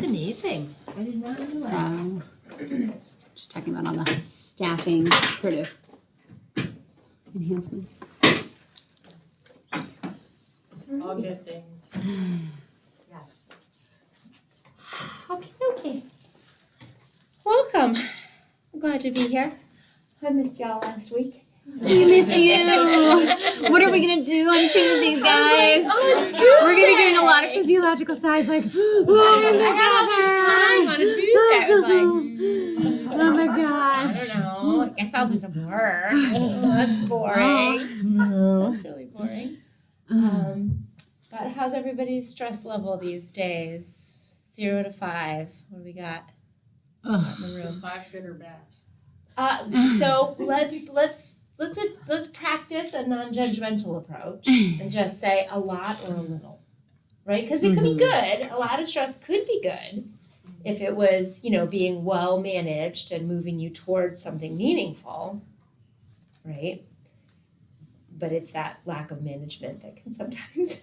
amazing. I did not know that. So, just talking about all the staffing sort of enhancements. All good things. Yes. Okay. Welcome. I'm glad to be here. I missed y'all last week. We missed you. What are we gonna do on Tuesdays, guys? Oh, it's Tuesday. We're gonna be doing a lot of physiological signs, like. I had all this time on a Tuesday. I was like, Oh my I gosh. don't know. I guess I'll do some work. Oh, that's boring. That's really boring. But how's everybody's stress level these days? 0 to 5. What do we got in the Is room? 5 good or bad? So let's practice a non-judgmental approach and just say a lot or a little, right? Because it could be good. A lot of stress could be good if it was, being well managed and moving you towards something meaningful, right? But it's that lack of management that can sometimes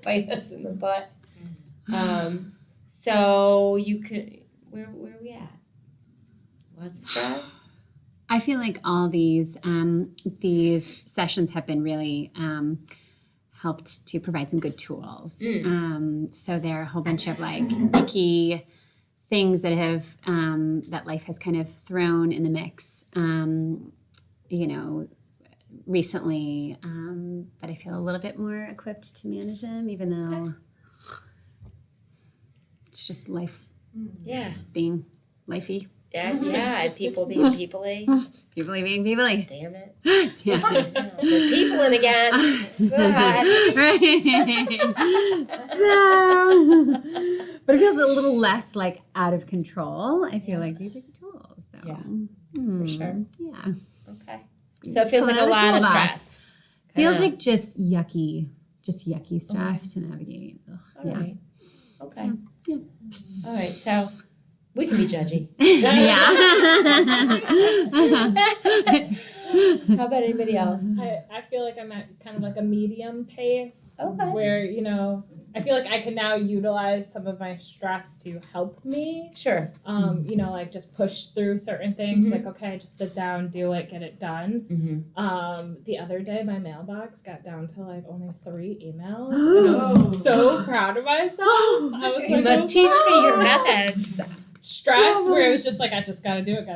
bite us in the butt. So you could, where are we at? Lots of stress? I feel like all these sessions have been really helped to provide some good tools. So there are a whole bunch of like icky things that have that life has kind of thrown in the mix, recently. But I feel a little bit more equipped to manage them, even though it's just life Yeah. being lifey. Yeah, and people being people-y. People-y being people-y. Damn it. Damn it. We're peopling again. God. So, but it feels a little less like out of control. I feel like these are good tools. So, Yeah, for sure. Yeah. Okay. So it feels like a Pull lot out of the stress. Feels Kinda. like just yucky stuff to navigate. Ugh, All yeah. right. Okay. Yeah. All right. So we can be judgy. Yeah. How about anybody else? I feel like I'm at kind of like a medium pace. Okay. Where, I feel like I can now utilize some of my stress to help me. Sure. Like just push through certain things. Like, okay, just sit down, do it, get it done. The other day, my mailbox got down to like only 3 emails. And I was so proud of myself. I was You like, must teach me your methods. stress where it was just like I just gotta do it.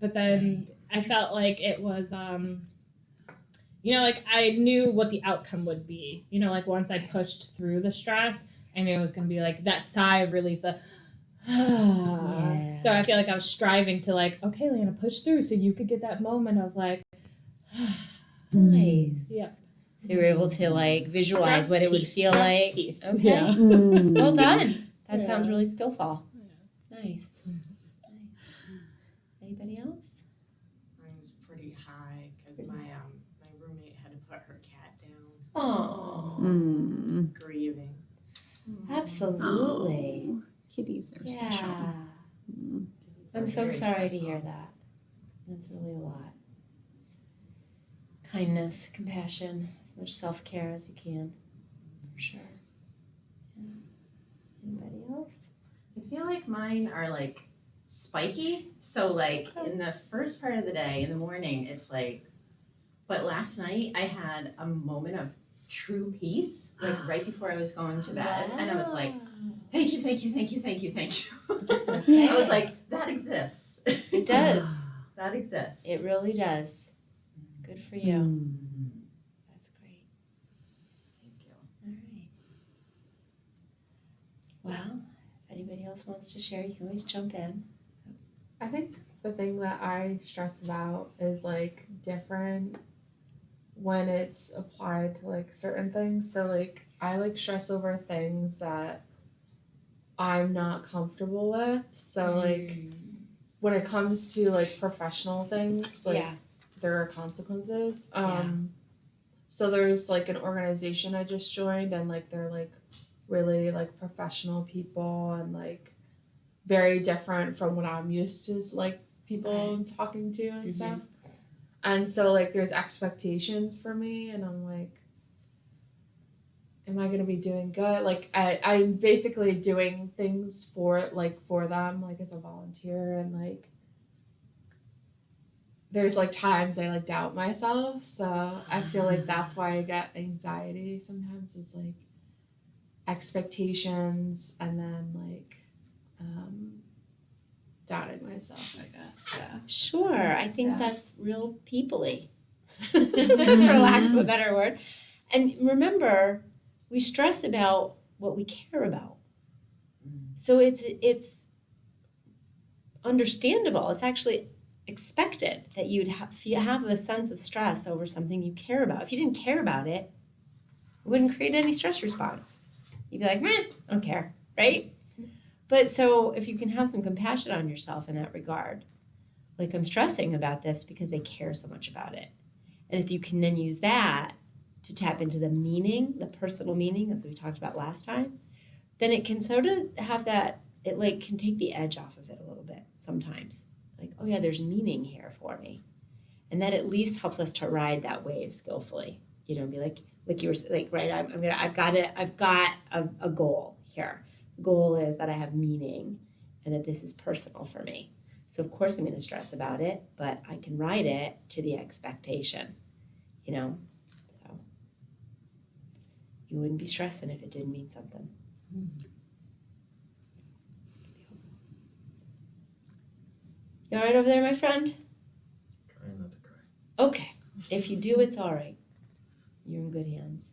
But then I felt like it was like I knew what the outcome would be. Like once I pushed through the stress, I knew it was gonna be like that sigh of relief. Yeah. So I feel like I was striving to like, okay, Lana, push through so you could get that moment of like Nice. Yep. So you were able to like visualize Stress what it would piece. feel Stress like. piece. Okay. Yeah. Well done. That Yeah. sounds really skillful. Nice. Anybody else? Mine's pretty high because my roommate had to put her cat down, Oh, grieving. absolutely. Oh, kitties are special. Yeah. I'm so sorry to hear that. That's really a lot. Kindness, compassion, as much self-care as you can. For sure. Yeah. Anybody else? I feel like mine are like spiky. So like in the first part of the day, in the morning, it's like, but last night I had a moment of true peace, like right before I was going to bed. And I was like, thank you. Okay. I was like, that exists. It does. That exists. It really does. Good for you. That's great. Thank you. All right. Well, if anybody else wants to share, you can always jump in. I think the thing that I stress about is like different when it's applied to like certain things. So like I like stress over things that I'm not comfortable with. So like when it comes to like professional things, like there are consequences. So there's like an organization I just joined and like they're like really like professional people and like very different from what I'm used to like people talking to and stuff. And so like there's expectations for me and I'm like am I gonna be doing good? Like I'm basically doing things for them, like as a volunteer, and like there's like times I like doubt myself. So I feel like that's why I get anxiety sometimes, is like expectations and then like doubting myself, I guess. Yeah. Sure, I think Yeah. that's real people-y, for lack of a better word. And remember, we stress about what we care about. So it's understandable. It's actually expected that you'd have a sense of stress over something you care about. If you didn't care about it, it wouldn't create any stress response. You'd be like, meh, I don't care, right? But so if you can have some compassion on yourself in that regard, like I'm stressing about this because I care so much about it. And if you can then use that to tap into the meaning, the personal meaning, as we talked about last time, then it can sort of have that, it like can take the edge off of it a little bit sometimes. Like, oh yeah, there's meaning here for me. And that at least helps us to ride that wave skillfully. You know, be like you were like, right, I've got a goal here. The goal is that I have meaning and that this is personal for me. So of course I'm going to stress about it, but I can ride it to the expectation, you know? So you wouldn't be stressing if it didn't mean something. You all right over there, my friend? Trying not to cry. Okay. If you do, it's all right. You're in good hands.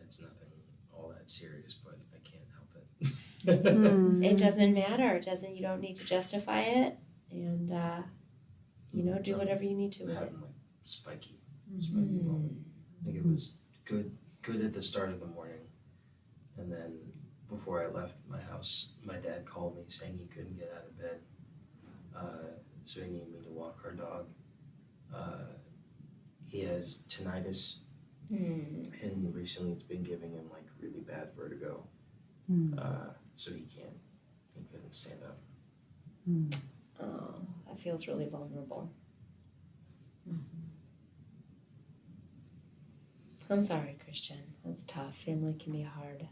It's nothing all that serious, but I can't help it. It doesn't matter. You don't need to justify it. And, do whatever you need to with it. Having like spiky moment. Like it was good at the start of the morning. And then before I left my house, my dad called me saying he couldn't get out of bed. So he needed me to walk our dog. He has tinnitus, and recently it's been giving him like really bad vertigo. So he couldn't stand up. Oh, that feels really vulnerable. I'm sorry, Christian. That's tough. Family can be hard.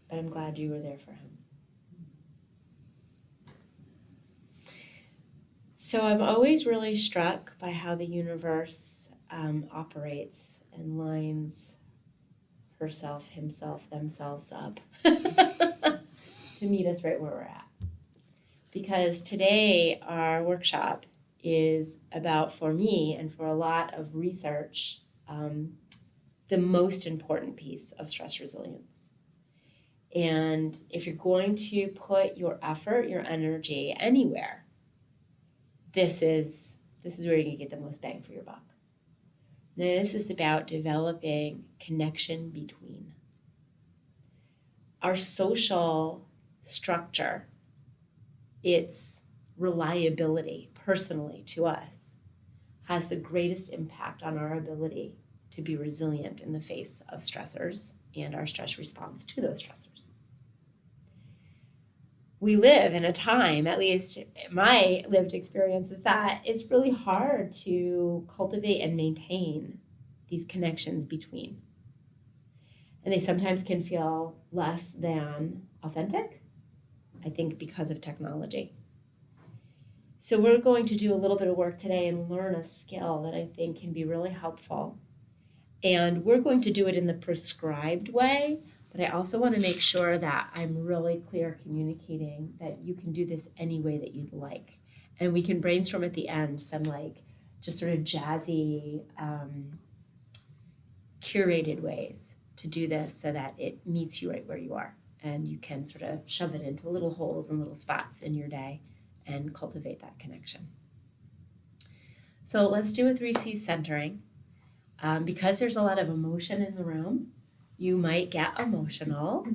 But I'm glad you were there for him. So I'm always really struck by how the universe operates and lines herself, himself, themselves up to meet us right where we're at. Because today our workshop is about, for me and for a lot of research, the most important piece of stress resilience. And if you're going to put your effort, your energy anywhere, this is where you can get the most bang for your buck. This is about developing connection between. Our social structure, its reliability personally to us, has the greatest impact on our ability to be resilient in the face of stressors and our stress response to those stressors. We live in a time, at least my lived experience is that it's really hard to cultivate and maintain these connections between. And they sometimes can feel less than authentic, I think because of technology. So we're going to do a little bit of work today and learn a skill that I think can be really helpful. And we're going to do it in the prescribed way, but I also want to make sure that I'm really clear communicating that you can do this any way that you'd like. And we can brainstorm at the end some like just sort of jazzy, curated ways to do this so that it meets you right where you are. And you can sort of shove it into little holes and little spots in your day and cultivate that connection. So let's do a 3C centering. Because there's a lot of emotion in the room, you might get emotional,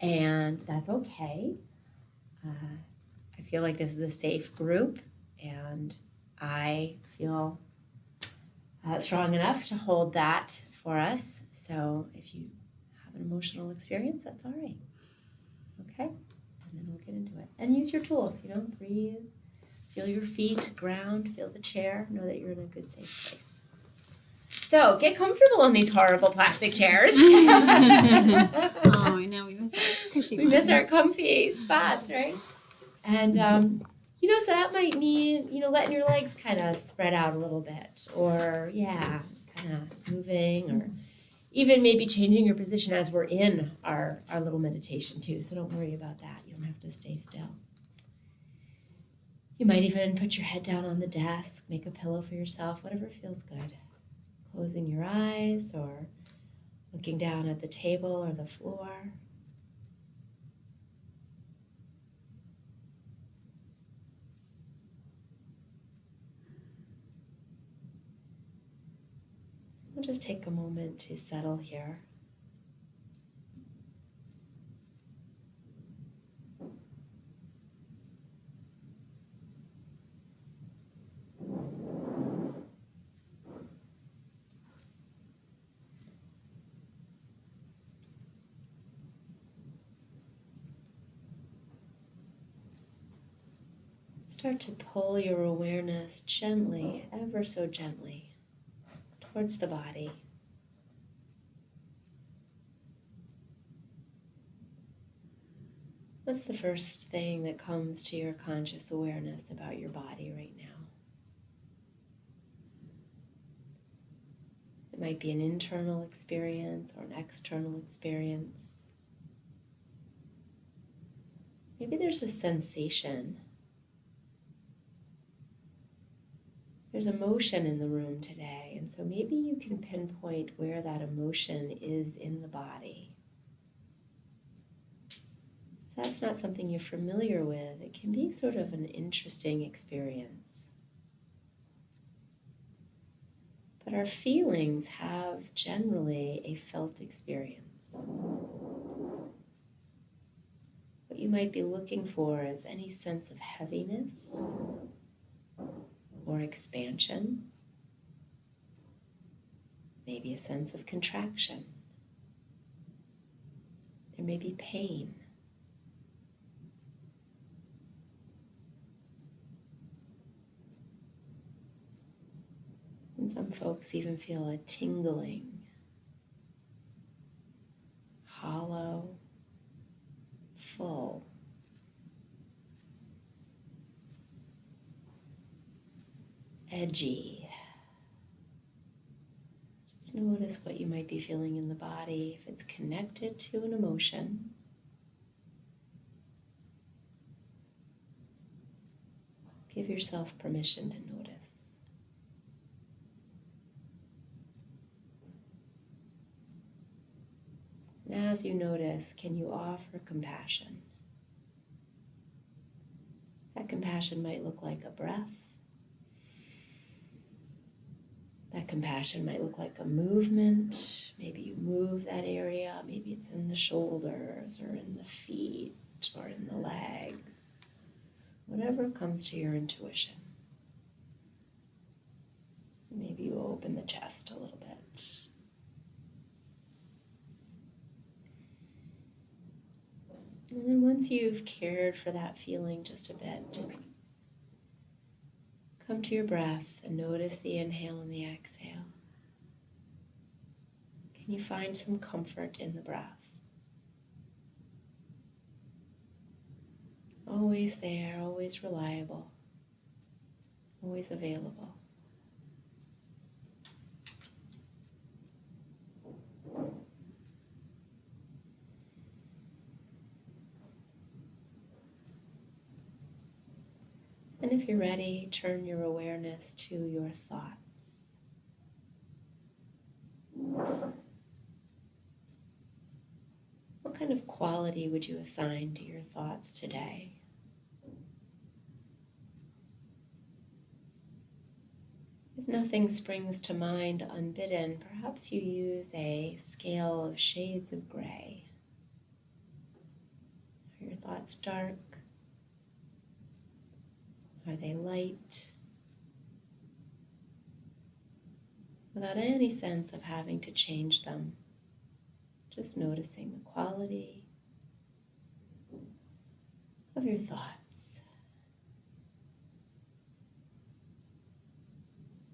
and that's okay. I feel like this is a safe group, and I feel strong enough to hold that for us. So if you have an emotional experience, that's all right. Okay? And then we'll get into it. And use your tools, breathe, feel your feet, ground, feel the chair, know that you're in a good, safe place. So get comfortable in these horrible plastic chairs. Oh, I know. We miss our cushy We miss our ones. comfy spots, right? And, so that might mean, letting your legs kind of spread out a little bit, or, kind of moving, or even maybe changing your position as we're in our little meditation, too. So don't worry about that. You don't have to stay still. You might even put your head down on the desk, make a pillow for yourself, whatever feels good. Closing your eyes or looking down at the table or the floor. We'll just take a moment to settle here. Start to pull your awareness gently, ever so gently, towards the body. What's the first thing that comes to your conscious awareness about your body right now? It might be an internal experience or an external experience. Maybe there's a sensation. There's emotion in the room today, and so maybe you can pinpoint where that emotion is in the body. If that's not something you're familiar with, it can be sort of an interesting experience. But our feelings have generally a felt experience. What you might be looking for is any sense of heaviness or expansion, maybe a sense of contraction. There may be pain. And some folks even feel a tingling, hollow, full. Edgy. Just notice what you might be feeling in the body, if it's connected to an emotion. Give yourself permission to notice. And as you notice, can you offer compassion? That compassion might look like a breath. That compassion might look like a movement. Maybe you move that area. Maybe it's in the shoulders or in the feet or in the legs. Whatever comes to your intuition. Maybe you open the chest a little bit. And then once you've cared for that feeling just a bit, come to your breath and notice the inhale and the exhale. Can you find some comfort in the breath? Always there, always reliable, always available. And if you're ready, turn your awareness to your thoughts. What kind of quality would you assign to your thoughts today? If nothing springs to mind unbidden, perhaps you use a scale of shades of gray. Are your thoughts dark? Are they light? Without any sense of having to change them, just noticing the quality of your thoughts.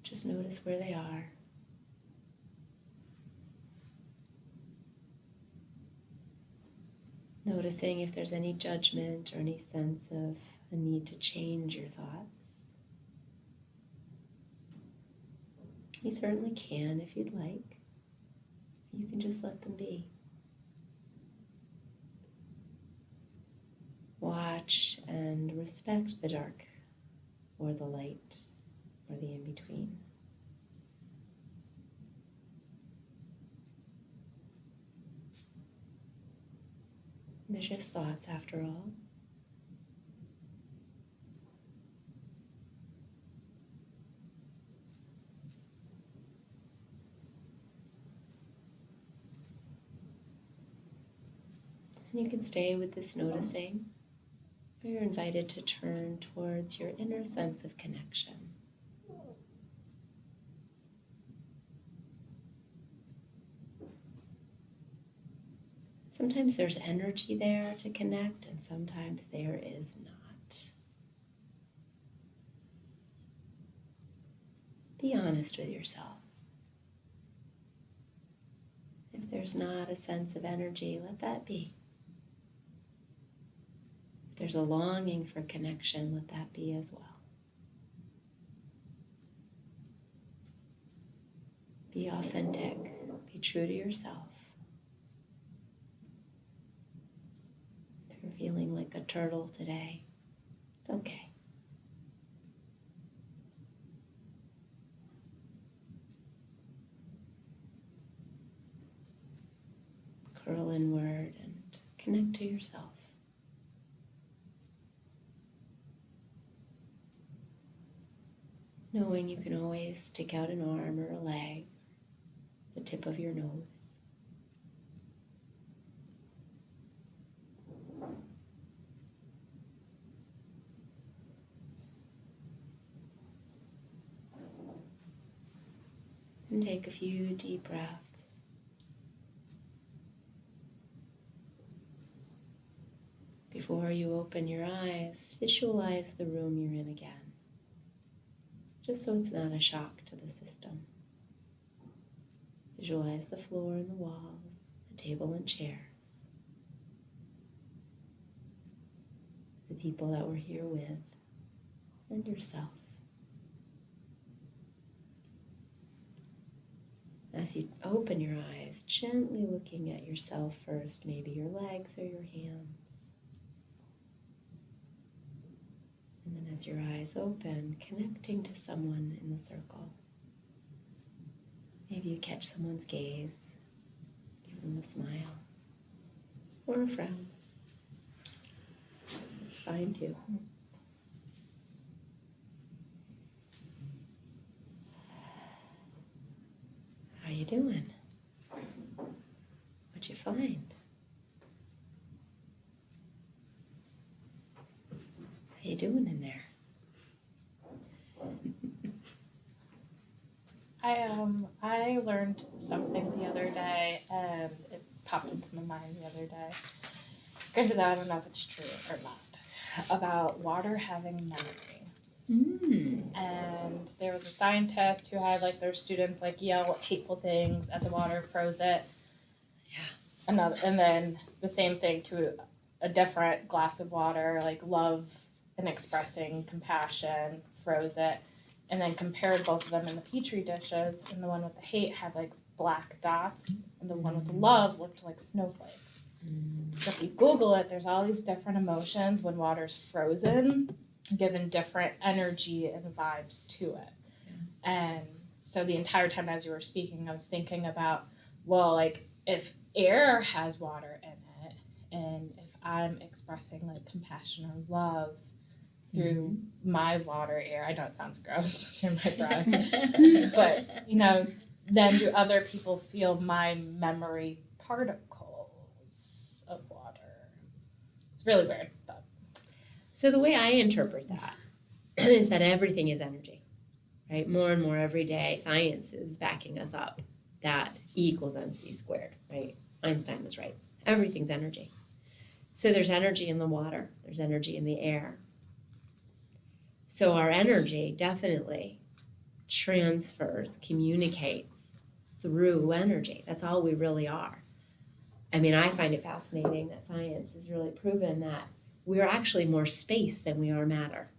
Just notice where they are. Noticing if there's any judgment or any sense of a need to change your thoughts. You certainly can if you'd like. You can just let them be. Watch and respect the dark or the light or the in-between. They're just thoughts after all. And you can stay with this noticing, or you're invited to turn towards your inner sense of connection. Sometimes there's energy there to connect, and sometimes there is not. Be honest with yourself. If there's not a sense of energy, let that be. If there's a longing for connection, let that be as well. Be authentic. Be true to yourself. If you're feeling like a turtle today, it's okay. Curl inward and connect to yourself. Knowing you can always stick out an arm or a leg, the tip of your nose. And take a few deep breaths. Before you open your eyes, visualize the room you're in again, just so it's not a shock to the system. Visualize the floor and the walls, the table and chairs, the people that we're here with, and yourself. As you open your eyes, gently looking at yourself first, maybe your legs or your hands. And then as your eyes open, connecting to someone in the circle. Maybe you catch someone's gaze, give them a smile, or a frown. It's fine too. How you doing? What'd you find? How you doing in there? I learned something the other day, and it popped into my mind the other day. Granted, I don't know if it's true or not, about water having memory. And there was a scientist who had like their students like yell hateful things at the water, froze it. Yeah. And then the same thing to a different glass of water, like love and expressing compassion, froze it. And then compared both of them in the petri dishes, and the one with the hate had like black dots, and the one with the love looked like snowflakes. So if you Google it, there's all these different emotions when water's frozen, given different energy and vibes to it. Yeah. And so the entire time as you were speaking, I was thinking about, well, like if air has water in it, and if I'm expressing like compassion or love through my water air, I know it sounds gross in my breath, but then do other people feel my memory particles of water? It's really weird. But. So the way I interpret that is that everything is energy, right? More and more every day, science is backing us up that E equals mc squared, right? Einstein was right. Everything's energy. So there's energy in the water, there's energy in the air. So our energy definitely transfers, communicates through energy. That's all we really are. I mean, I find it fascinating that science has really proven that we're actually more space than we are matter.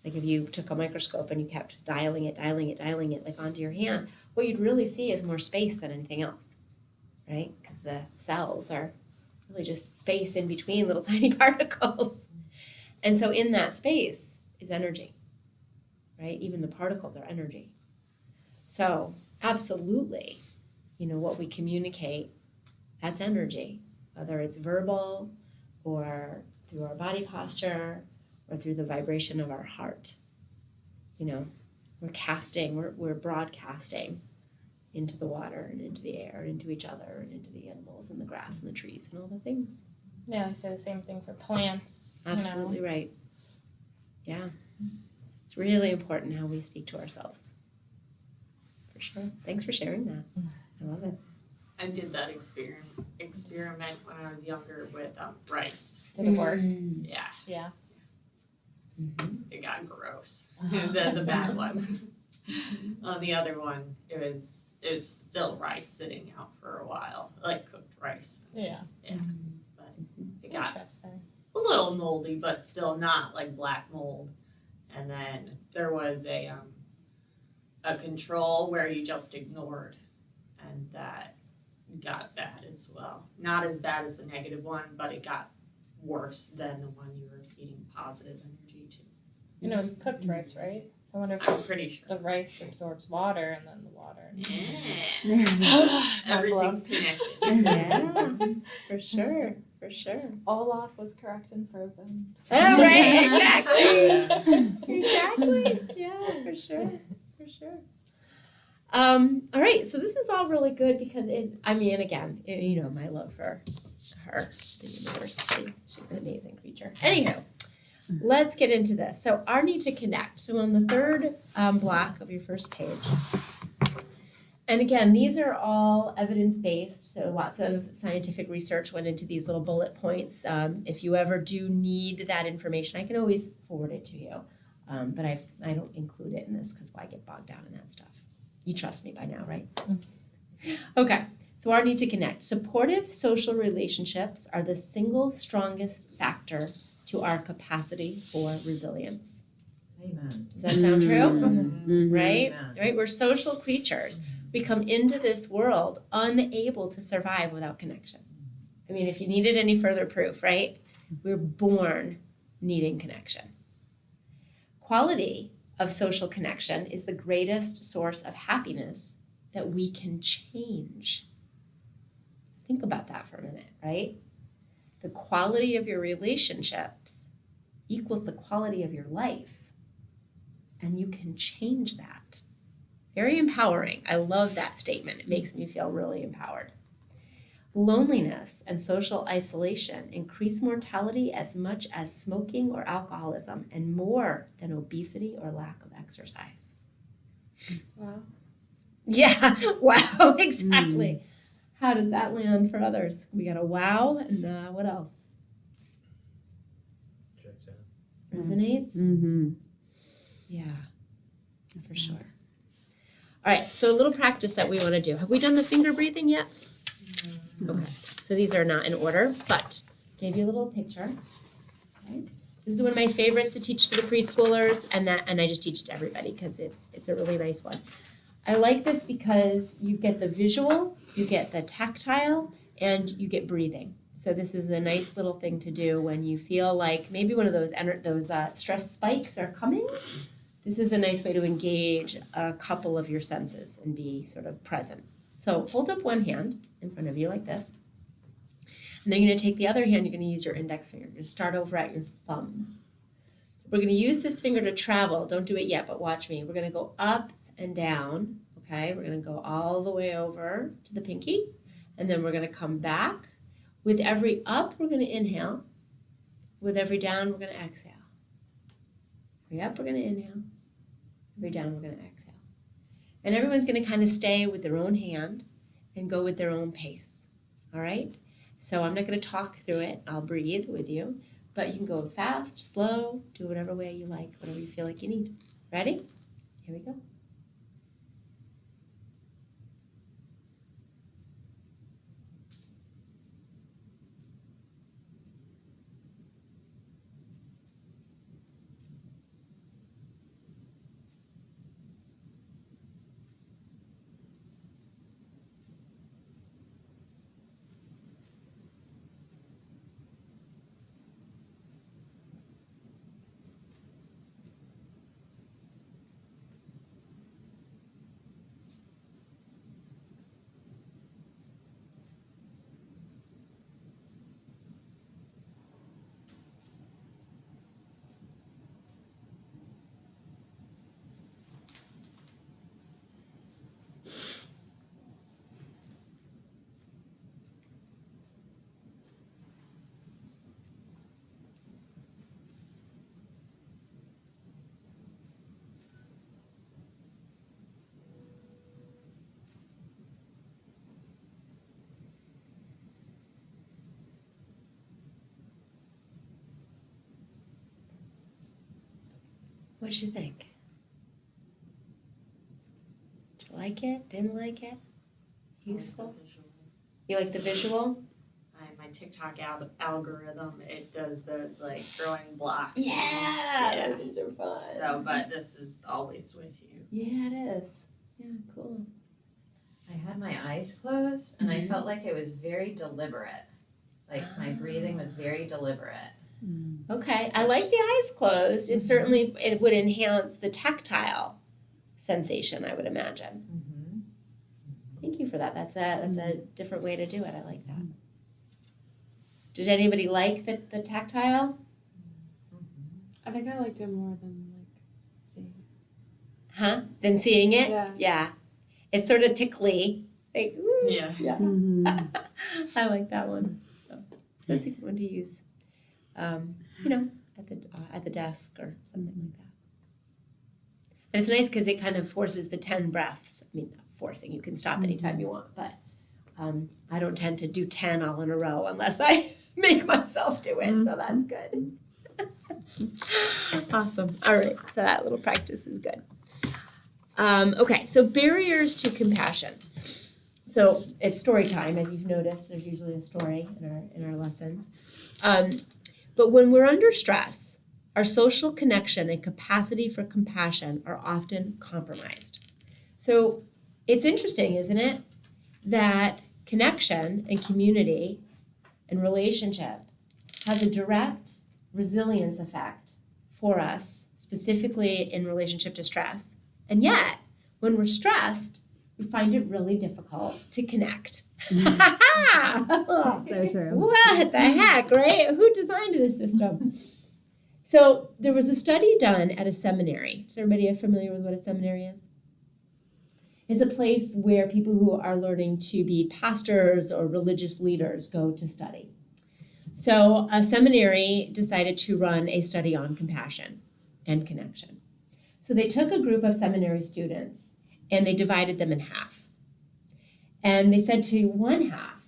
Like if you took a microscope and you kept dialing it, like onto your hand, what you'd really see is more space than anything else, right? Because the cells are really just space in between little tiny particles. And so in that space is energy, right? Even the particles are energy. So absolutely, what we communicate, that's energy, whether it's verbal or through our body posture or through the vibration of our heart. We're broadcasting into the water and into the air and into each other and into the animals and the grass and the trees and all the things. Yeah, I say the same thing for plants. Absolutely right. Yeah. It's really important how we speak to ourselves. For sure. Thanks for sharing that. I love it. I did that experiment when I was younger with rice. Did it work? Yeah, Yeah. it got gross. the bad one. On the other one, it was still rice sitting out for a while, like cooked rice. Yeah. But it got Interesting. a little moldy, but still not like black mold. And then there was a control where you just ignored, and that got bad as well. Not as bad as the negative one, but it got worse than the one you were feeding positive energy to. And it was cooked rice, right? So I wonder if I'm pretty sure. the rice absorbs water and then the water. Yeah. Everything's connected. Yeah, for sure. Olaf was correct and frozen. Oh, right, exactly. Yeah, for sure. All right, so this is all really good because again, my love for her, the universe, she's an amazing creature. Anywho, let's get into this. So our need to connect. So on the third block of your first page, and again, these are all evidence-based, so lots of scientific research went into these little bullet points. If you ever do need that information, I can always forward it to you, but I don't include it in this because why get bogged down in that stuff? You trust me by now, right? Okay, so our need to connect. Supportive social relationships are the single strongest factor to our capacity for resilience. Amen. Does that sound true? Mm-hmm. Right? Amen. Right? We're social creatures. We come into this world unable to survive without connection. I mean, if you needed any further proof, right? We're born needing connection. Quality of social connection is the greatest source of happiness that we can change. Think about that for a minute, right? The quality of your relationships equals the quality of your life, and you can change that. Very empowering. I love that statement. It makes me feel really empowered. Loneliness and social isolation increase mortality as much as smoking or alcoholism, and more than obesity or lack of exercise. Wow. Yeah, wow, exactly. How does that land for others? We got a wow, and what else? Checks out. Resonates? Mm-hmm. Yeah, for sure. All right, so a little practice that we want to do. Have we done the finger breathing yet? Okay, so these are not in order, but gave you a little picture. Okay. This is one of my favorites to teach to the preschoolers, and I just teach it to everybody because it's a really nice one. I like this because you get the visual, you get the tactile, and you get breathing. So this is a nice little thing to do when you feel like maybe one of those stress spikes are coming. This is a nice way to engage a couple of your senses and be sort of present. So hold up one hand in front of you like this. And then you're going to take the other hand, you're going to use your index finger. You're going to start over at your thumb. We're going to use this finger to travel. Don't do it yet, but watch me. We're going to go up and down, okay? We're going to go all the way over to the pinky, and then we're going to come back. With every up, we're going to inhale. With every down, we're going to exhale. Every up, we're going to inhale. Every down, we're going to exhale. And everyone's going to kind of stay with their own hand and go with their own pace, all right? So I'm not going to talk through it. I'll breathe with you, but you can go fast, slow, do whatever way you like, whatever you feel like you need. Ready? Here we go. What'd you think? Did you like it? Didn't like it? Useful? You like the visual? My TikTok algorithm, it does those like growing blocks. Yeah, those are fun. So, but this is always with you. Yeah, it is. Yeah, cool. I had my eyes closed and I felt like it was very deliberate. Like my breathing was very deliberate. Okay, I like the eyes closed. It certainly it would enhance the tactile sensation, I would imagine. Thank you for that. That's a different way to do it. I like that. Did anybody like the tactile? I think I liked it more than like seeing. Huh? Than seeing it? Yeah. It's sort of tickly. Like, ooh. Yeah. I like that one. So, that's a good one to use, at the desk or something like that. And it's nice because it kind of forces the 10 breaths. I mean, not forcing. You can stop anytime you want, but I don't tend to do 10 all in a row unless I make myself do it. So that's good. Awesome. All right. So that little practice is good. Okay. So barriers to compassion. So it's story time, as you've noticed. There's usually a story in our lessons. But when we're under stress, our social connection and capacity for compassion are often compromised. So it's interesting, isn't it, that connection and community and relationship has a direct resilience effect for us, specifically in relationship to stress. And yet, when we're stressed, we find it really difficult to connect. So true. What the heck, right? Who designed this system? So there was a study done at a seminary. Is everybody familiar with what a seminary is? It's a place where people who are learning to be pastors or religious leaders go to study. So a seminary decided to run a study on compassion and connection. So they took a group of seminary students and they divided them in half. And they said to one half,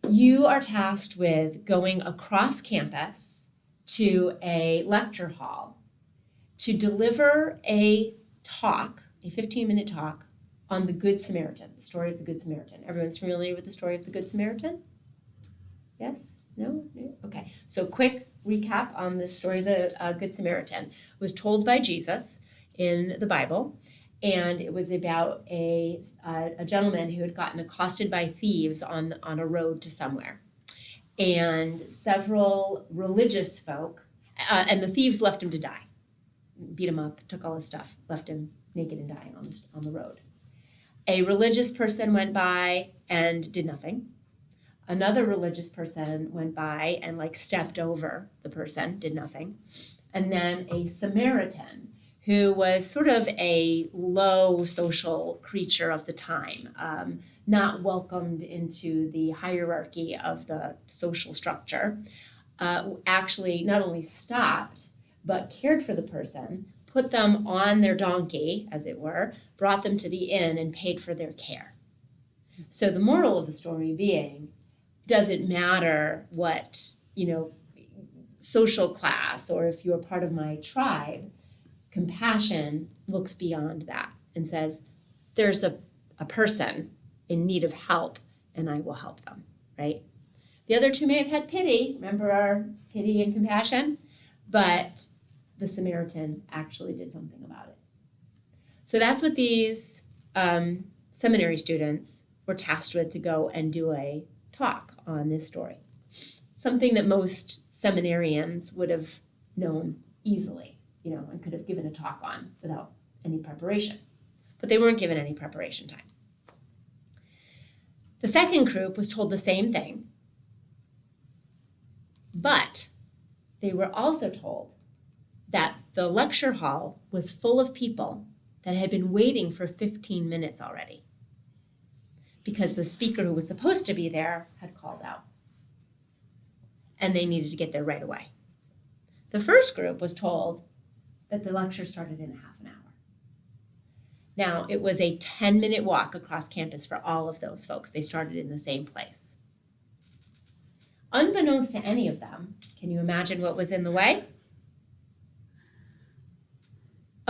you are tasked with going across campus to a lecture hall to deliver a talk, a 15-minute talk on the Good Samaritan, the story of the Good Samaritan. Everyone's familiar with the story of the Good Samaritan? Yes? No? Okay. So quick recap on the story of the Good Samaritan. It was told by Jesus in the Bible, and it was about a gentleman who had gotten accosted by thieves on a road to somewhere. And several religious folk, and the thieves left him to die. Beat him up, took all his stuff, left him naked and dying on the road. A religious person went by and did nothing. Another religious person went by and stepped over the person, did nothing. And then a Samaritan, who was sort of a low social creature of the time, not welcomed into the hierarchy of the social structure, actually not only stopped, but cared for the person, put them on their donkey, as it were, brought them to the inn and paid for their care. So the moral of the story being, doesn't matter what, social class or if you're part of my tribe, compassion looks beyond that and says, there's a person in need of help and I will help them, right? The other two may have had pity, remember our pity and compassion, but the Samaritan actually did something about it. So that's what these seminary students were tasked with, to go and do a talk on this story. Something that most seminarians would have known easily, and could have given a talk on without any preparation. But they weren't given any preparation time. The second group was told the same thing, but they were also told that the lecture hall was full of people that had been waiting for 15 minutes already because the speaker who was supposed to be there had called out, and they needed to get there right away. The first group was told that the lecture started in half an hour. Now, it was a 10-minute walk across campus for all of those folks. They started in the same place. Unbeknownst to any of them, can you imagine what was in the way?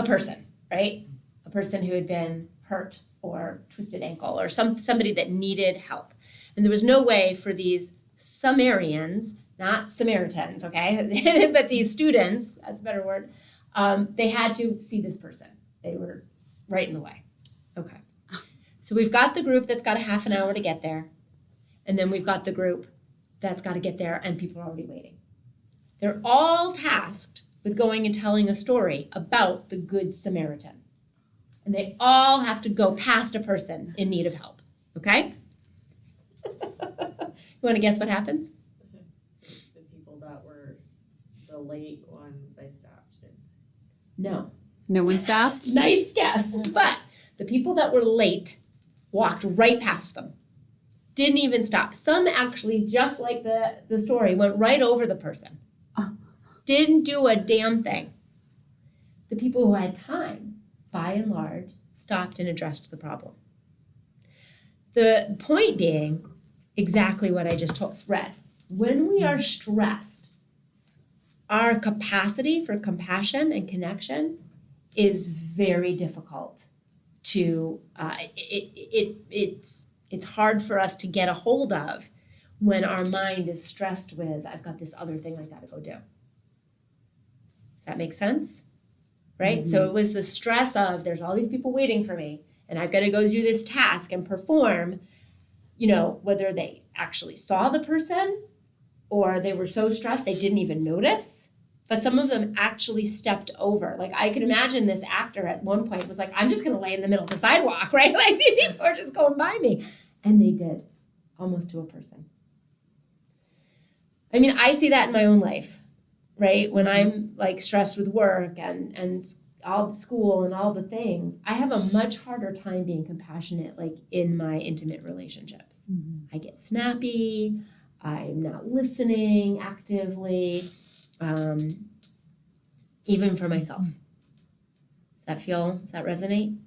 a person, right? A person who had been hurt or twisted ankle or somebody that needed help. And there was no way for these Sumerians, not Samaritans, okay, but these students, that's a better word, they had to see this person. They were right in the way. Okay. So we've got the group that's got a half an hour to get there. And then we've got the group that's got to get there and people are already waiting. They're all tasked with going and telling a story about the Good Samaritan. And they all have to go past a person in need of help. Okay? You want to guess what happens? The people that were the late ones, they stopped. No. No one stopped? Nice guess. But the people that were late walked right past them. Didn't even stop. Some actually, just like the story, went right over the person. Oh. Didn't do a damn thing. The people who had time, by and large, stopped and addressed the problem. The point being exactly what I just read. When we are stressed, our capacity for compassion and connection is very difficult to, it's hard for us to get a hold of when our mind is stressed with, I've got this other thing I gotta go do. Does that make sense? Right? Mm-hmm. So it was the stress of, there's all these people waiting for me, and I've gotta go do this task and perform, whether they actually saw the person or they were so stressed they didn't even notice. But some of them actually stepped over. Like, I can imagine this actor at one point was like, I'm just going to lay in the middle of the sidewalk, right? Like, these people are just going by me. And they did, almost to a person. I mean, I see that in my own life, right? When I'm, like, stressed with work and all school and all the things, I have a much harder time being compassionate, like, in my intimate relationships. Mm-hmm. I get snappy. I'm not listening actively. Even for myself. Does that resonate?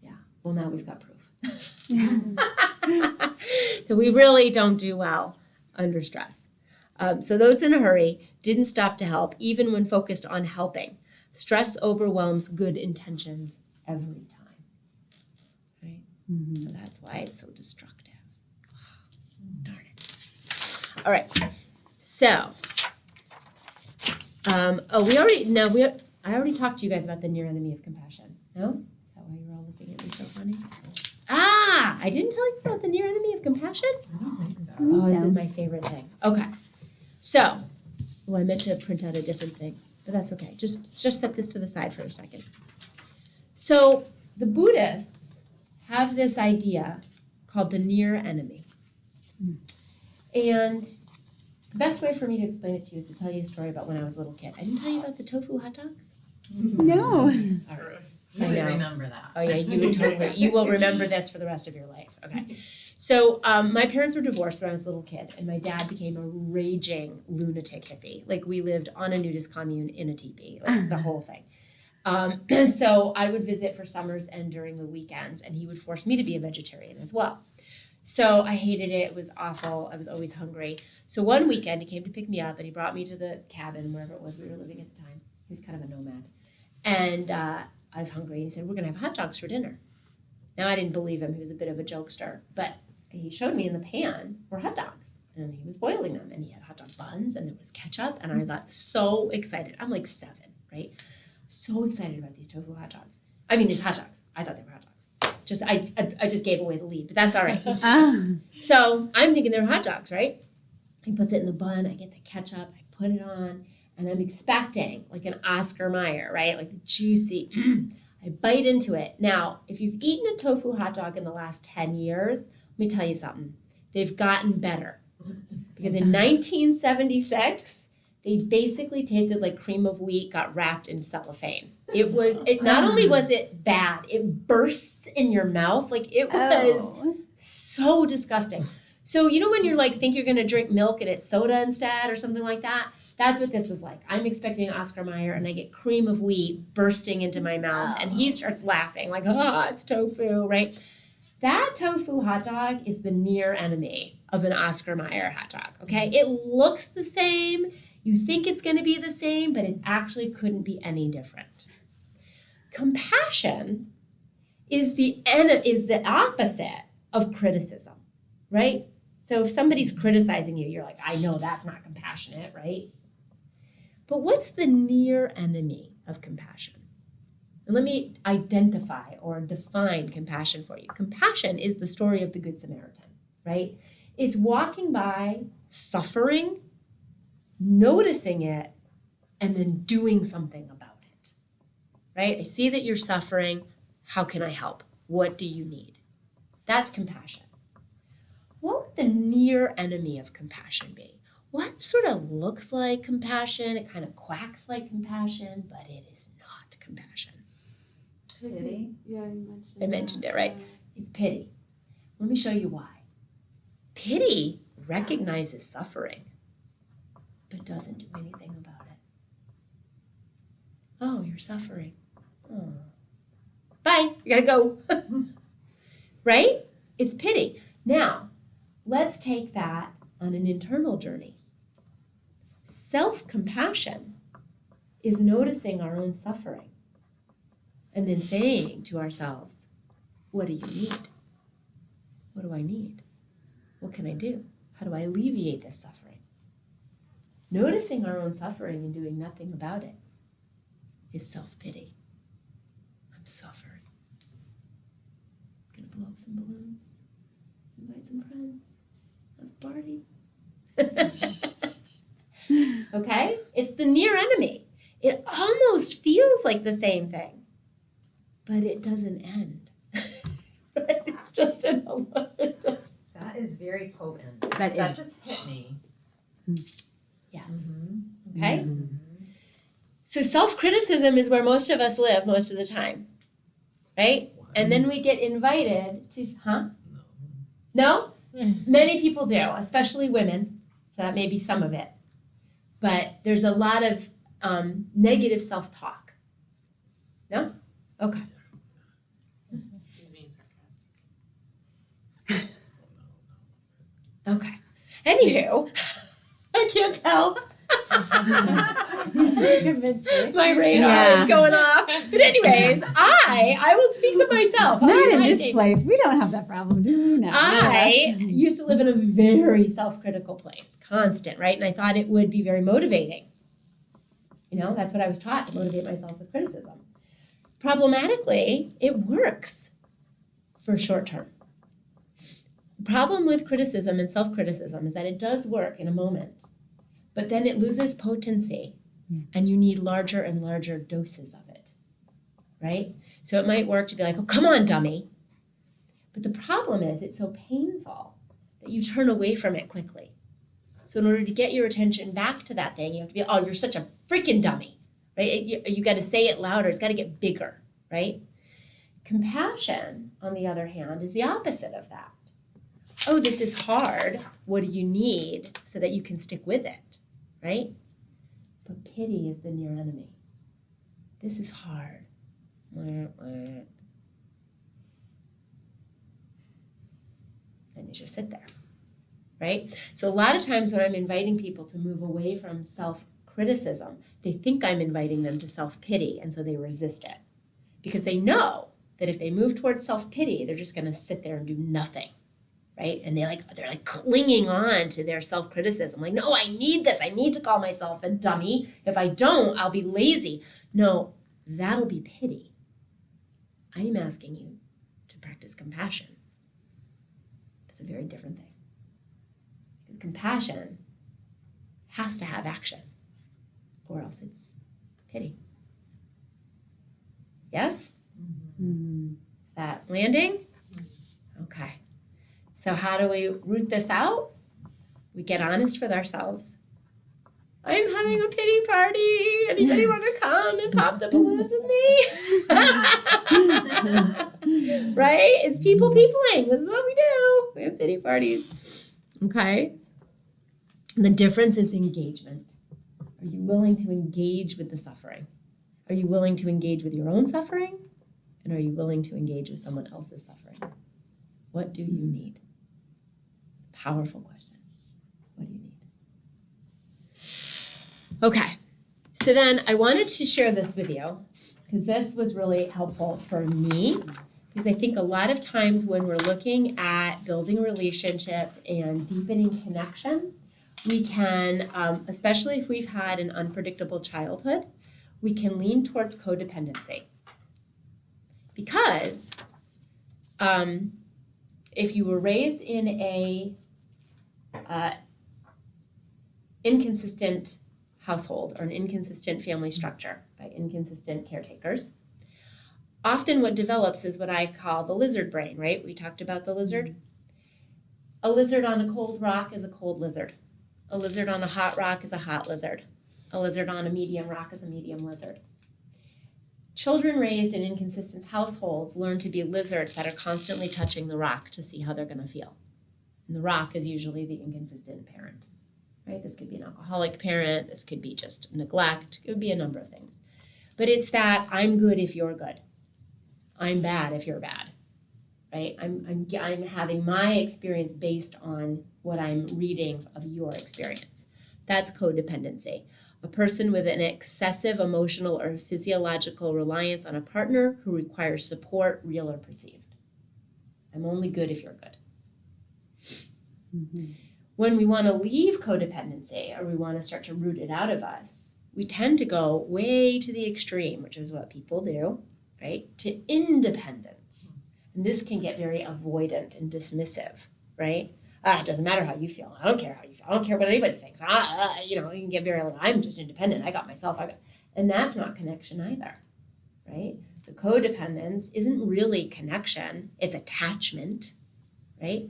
Yeah. Well, now we've got proof. So we really don't do well under stress. So those in a hurry didn't stop to help, even when focused on helping. Stress overwhelms good intentions every time. Right? Mm-hmm. So that's why it's so destructive. Darn it. All right. So, I already talked to you guys about the near enemy of compassion. No? Is that why you're all looking at me so funny? I didn't tell you about the near enemy of compassion? I don't think so. Oh, this is my favorite thing. Okay. So, I meant to print out a different thing, but that's okay. Just set this to the side for a second. So, the Buddhists have this idea called the near enemy. And the best way for me to explain it to you is to tell you a story about when I was a little kid. I didn't tell you about the tofu hot dogs? No. All right. You I would know. remember that. Oh yeah, you will remember this for the rest of your life. Okay. So my parents were divorced when I was a little kid, and my dad became a raging lunatic hippie. Like, we lived on a nudist commune in a teepee, like the whole thing. So I would visit for summers and during the weekends, and he would force me to be a vegetarian as well. So I hated it. It was awful. I was always hungry. So one weekend he came to pick me up, and he brought me to the cabin, wherever it was we were living at the time. He was kind of a nomad. And I was hungry, and he said, we're going to have hot dogs for dinner. Now, I didn't believe him. He was a bit of a jokester. But he showed me in the pan were hot dogs. And he was boiling them. And he had hot dog buns, and there was ketchup. And I got so excited. I'm like 7, right? So excited about these tofu hot dogs. I mean, these hot dogs. I thought they were hot dogs. I just gave away the lead, but that's all right. So I'm thinking they're hot dogs, right? He puts it in the bun. I get the ketchup. I put it on. And I'm expecting like an Oscar Mayer, right? Like the juicy, I bite into it. Now, if you've eaten a tofu hot dog in the last 10 years, let me tell you something. They've gotten better. Because in 1976, they basically tasted like cream of wheat got wrapped in cellophane. It not only was it bad, it bursts in your mouth. Like, it was so disgusting. So, when you're like, think you're going to drink milk and it's soda instead or something like that? That's what this was like. I'm expecting Oscar Mayer, and I get cream of wheat bursting into my mouth, and he starts laughing like, it's tofu, right? That tofu hot dog is the near enemy of an Oscar Mayer hot dog, okay? It looks the same. You think it's going to be the same, but it actually couldn't be any different. Compassion is the opposite of criticism, right? So if somebody's criticizing you, you're like, I know that's not compassionate, right? But what's the near enemy of compassion? And let me identify or define compassion for you. Compassion is the story of the Good Samaritan, right? It's walking by, suffering, noticing it, and then doing something about it, right? I see that you're suffering. How can I help? What do you need? That's compassion. What would the near enemy of compassion be? What sort of looks like compassion? It kind of quacks like compassion, but it is not compassion. Pity. Yeah, you mentioned I mentioned it, right? It's pity. Let me show you why. Pity recognizes suffering, but doesn't do anything about it. Oh, you're suffering. Oh. Bye, you gotta go. Right? It's pity. Now, let's take that on an internal journey. Self-compassion is noticing our own suffering and then saying to ourselves, what do you need? What do I need? What can I do? How do I alleviate this suffering? Noticing our own suffering and doing nothing about it is self-pity. I'm suffering. Gonna blow up some balloons, invite some friends, have a party. Okay? It's the near enemy. It almost feels like the same thing, but it doesn't end. Right? It's just an That is very potent. That That is. just hit me. Yeah. Mm-hmm. Okay? So self-criticism is where most of us live most of the time, right? And then we get invited to, No? Many people do, especially women. So that may be some of it. But there's a lot of negative self-talk. No? Okay. You're being sarcastic. Okay. Anywho, I can't tell. He's very convincing. My radar Yeah. is going off. But anyways, I will speak for myself. I'll Not use in my this statement. place. We don't have that problem, do we? No. I used to live in a very self-critical place, constant, right? And I thought it would be very motivating. You know, that's what I was taught, to motivate myself with criticism. Problematically, it works for short term. The problem with criticism and self-criticism is that it does work in a moment, but then it loses potency and you need larger and larger doses of it, right? So it might work to be like, oh, come on, dummy. But the problem is it's so painful that you turn away from it quickly. So in order to get your attention back to that thing, you have to be, oh, you're such a freaking dummy, right? You got to say it louder. It's got to get bigger, right? Compassion, on the other hand, is the opposite of that. Oh, this is hard. What do you need so that you can stick with it, right? But pity is the near enemy. This is hard. And you just sit there, right? So a lot of times when I'm inviting people to move away from self-criticism, they think I'm inviting them to self-pity, and so they resist it. Because they know that if they move towards self-pity, they're just going to sit there and do nothing, right? And they're like clinging on to their self-criticism. Like, no, I need this. I need to call myself a dummy. If I don't, I'll be lazy. No, that'll be pity. I'm asking you to practice compassion. It's a very different thing. Because compassion has to have action, or else it's pity. Yes? Mm. Is that landing? Okay. So how do we root this out? We get honest with ourselves. I'm having a pity party. Anybody want to come and pop the balloons with me? Right? It's people-peopling. This is what we do. We have pity parties. Okay? And the difference is engagement. Are you willing to engage with the suffering? Are you willing to engage with your own suffering? And are you willing to engage with someone else's suffering? What do you need? Powerful question. What do you need? Okay, so then I wanted to share this with you. because this was really helpful for me. Because I think a lot of times when we're looking at building a relationship and deepening connection, we can, especially if we've had an unpredictable childhood, we can lean towards codependency. Because if you were raised in a inconsistent household or an inconsistent family structure by inconsistent caretakers, often what develops is what I call the lizard brain, right? We talked about the lizard. A lizard on a cold rock is a cold lizard. A lizard on a hot rock is a hot lizard. A lizard on a medium rock is a medium lizard. Children raised in inconsistent households learn to be lizards that are constantly touching the rock to see how they're going to feel. And the rock is usually the inconsistent parent, right? This could be an alcoholic parent. This could be just neglect. It could be a number of things. But it's that I'm good if you're good. I'm bad if you're bad, right? I'm having my experience based on what I'm reading of your experience. That's codependency. A person with an excessive emotional or physiological reliance on a partner who requires support, real or perceived. I'm only good if you're good. Mm-hmm. When we want to leave codependency or we want to start to root it out of us, we tend to go way to the extreme, which is what people do, right? To independence. And this can get very avoidant and dismissive, right? It doesn't matter how you feel. I don't care how you feel. I don't care what anybody thinks. You can get very like, I'm just independent. I got myself. And that's not connection either, right? So codependence isn't really connection. It's attachment, right?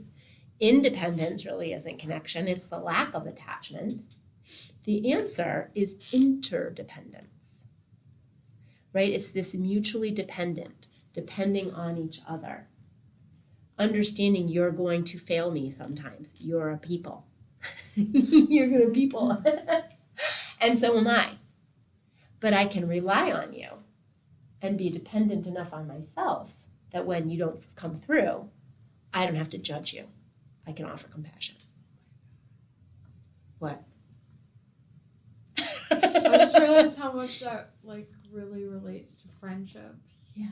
Independence really isn't connection. It's the lack of attachment. The answer is interdependence, right? It's this mutually dependent, depending on each other. Understanding you're going to fail me sometimes. You're a people. You're going to people. And so am I. But I can rely on you and be dependent enough on myself that when you don't come through, I don't have to judge you. I can offer compassion. What? I just realized how much that really relates to friendships. Yes.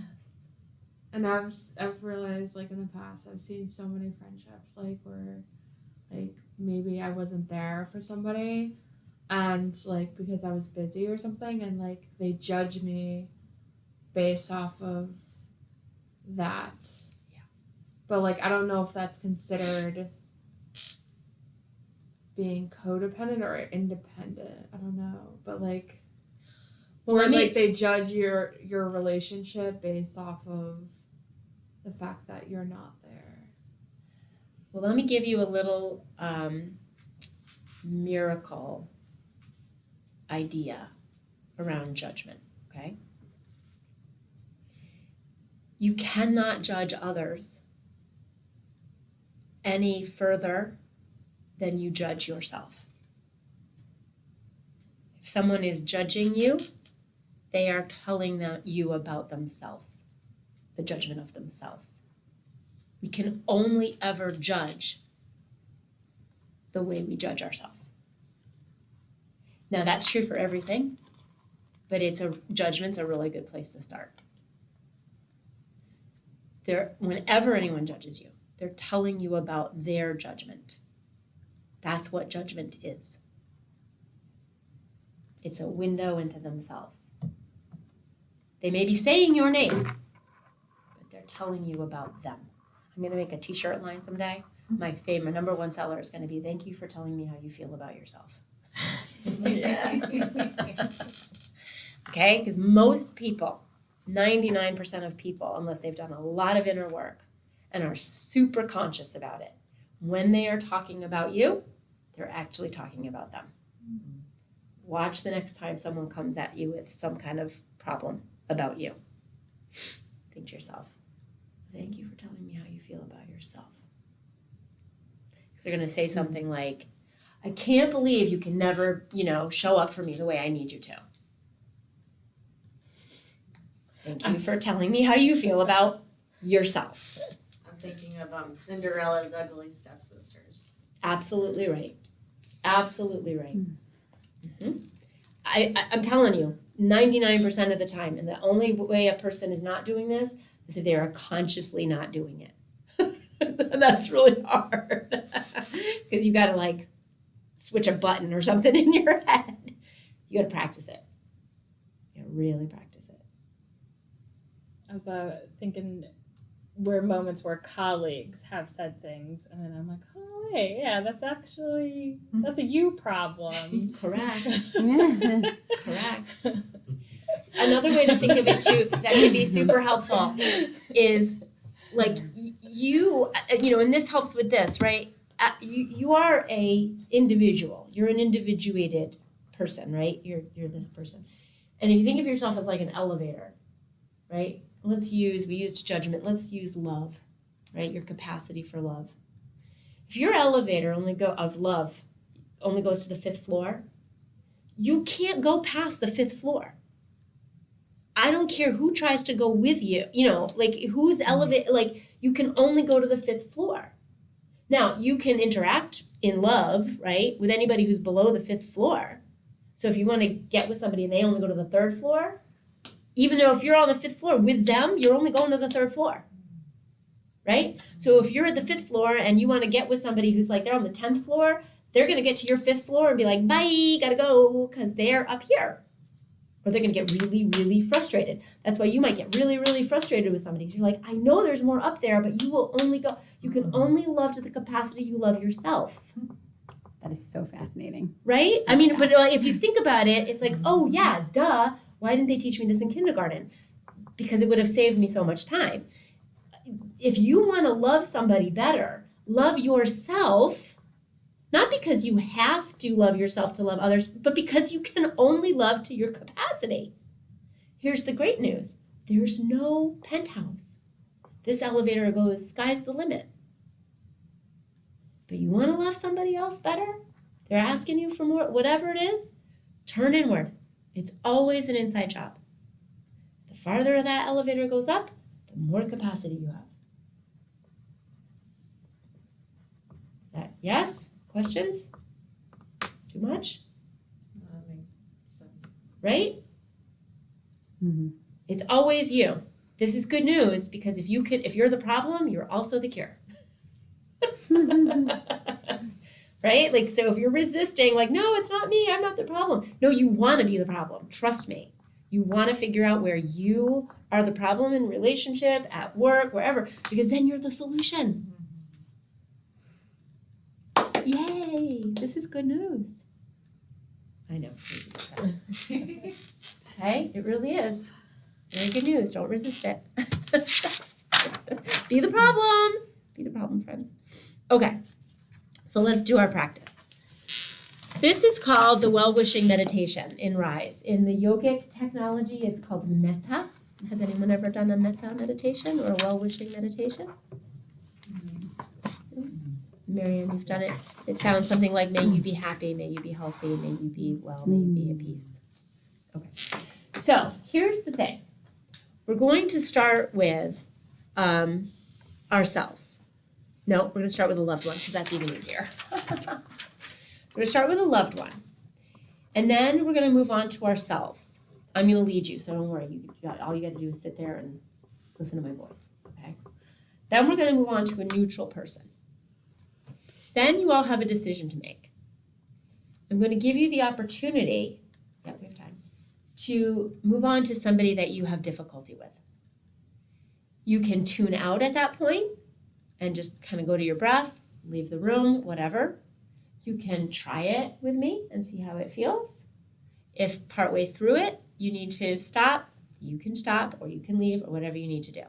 And I've realized in the past I've seen so many friendships where maybe I wasn't there for somebody and because I was busy or something and they judge me based off of that. Yeah. But I don't know if that's considered being codependent or independent. I don't know. But they judge your relationship based off of the fact that you're not there. Well, let me give you a little miracle idea around judgment, okay? You cannot judge others any further than you judge yourself. If someone is judging you, they are telling you about themselves, the judgment of themselves. We can only ever judge the way we judge ourselves. Now that's true for everything, but judgment's a really good place to start. Whenever anyone judges you, they're telling you about their judgment. That's what judgment is. It's a window into themselves. They may be saying your name, but they're telling you about them. I'm going to make a t-shirt line someday. My number one seller is going to be, thank you for telling me how you feel about yourself. Okay, because most people, 99% of people, unless they've done a lot of inner work and are super conscious about it, when they are talking about you, they're actually talking about them. Watch the next time someone comes at you with some kind of problem about you. Think to yourself, thank you for telling me how you feel about yourself. Because they're going to say something like, I can't believe you can never, show up for me the way I need you to. Thank you for telling me how you feel about yourself. I'm thinking of Cinderella's ugly stepsisters. Absolutely right. Absolutely right. Mm-hmm. I'm telling you, 99% of the time. And the only way a person is not doing this is if they are consciously not doing it. That's really hard because you got to like switch a button or something in your head. You got to practice it. You got to really practice it. I was thinking where moments where colleagues have said things, and then I'm like, oh wait, yeah, that's a you problem. Correct. Correct. Another way to think of it too that can be super helpful is like you know, and this helps with this, right? You are a individual. You're an individuated person, right? You're this person. And if you think of yourself as like an elevator, right? We used judgment. Let's use love, right? Your capacity for love. If your elevator only goes to the 5th floor, you can't go past the 5th floor. I don't care who tries to go with you, you know, like who's like you can only go to the 5th floor. Now, you can interact in love, right, with anybody who's below the 5th floor. So if you want to get with somebody and they only go to the 3rd floor, even though if you're on the 5th floor with them, you're only going to the 3rd floor, right? So if you're at the 5th floor and you want to get with somebody who's like, they're on the 10th floor, they're going to get to your 5th floor and be like, bye, gotta go, because they're up here. Or they're going to get really, really frustrated. That's why you might get really, really frustrated with somebody. You're like, I know there's more up there, but you can only love to the capacity you love yourself. That is so fascinating. Right? I mean, but if you think about it, it's like, oh yeah, duh. Why didn't they teach me this in kindergarten? Because it would have saved me so much time. If you want to love somebody better, love yourself, not because you have to love yourself to love others, but because you can only love to your capacity. Here's the great news. There's no penthouse. This elevator goes, sky's the limit. But you want to love somebody else better? They're asking you for more, whatever it is, turn inward. It's always an inside job. The farther that elevator goes up, the more capacity you have. Yes? Questions? Too much? That makes sense. Right? Mm-hmm. It's always you. This is good news because if you're the problem, you're also the cure. Right? Like, so if you're resisting, like, no, it's not me, I'm not the problem. No, you want to be the problem. Trust me. You want to figure out where you are the problem in relationship, at work, wherever, because then you're the solution. Yay! This is good news. I know. Okay? It really is. Very good news. Don't resist it. Be the problem. Be the problem, friends. Okay. So let's do our practice. This is called the well-wishing meditation in Rise. In the yogic technology, it's called metta. Has anyone ever done a metta meditation or a well-wishing meditation? Marianne, you've done it. It sounds something like, may you be happy, may you be healthy, may you be well, may you be at peace. Okay. So here's the thing. We're going to start with ourselves. No, we're going to start with a loved one because that's even easier. We're going to start with a loved one. And then we're going to move on to ourselves. I'm going to lead you, so don't worry. All you got to do is sit there and listen to my voice. Okay? Then we're going to move on to a neutral person. Then you all have a decision to make. I'm going to give you the opportunity, we have time, to move on to somebody that you have difficulty with. You can tune out at that point and just kind of go to your breath, leave the room, whatever. You can try it with me and see how it feels. If partway through it you need to stop, you can stop or you can leave or whatever you need to do.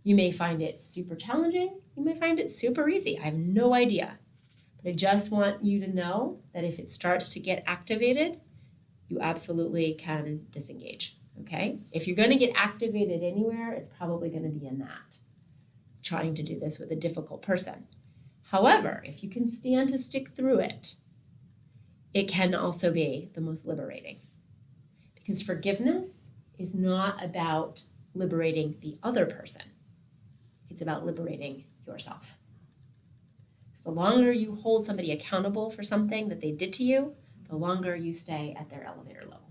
You may find it super challenging. You may find it super easy. I have no idea. But I just want you to know that if it starts to get activated, you absolutely can disengage, okay? If you're going to get activated anywhere, it's probably going to be in that, trying to do this with a difficult person. However, if you can stand to stick through it, it can also be the most liberating. Because forgiveness is not about liberating the other person. It's about liberating yourself. The longer you hold somebody accountable for something that they did to you, the longer you stay at their elevator level.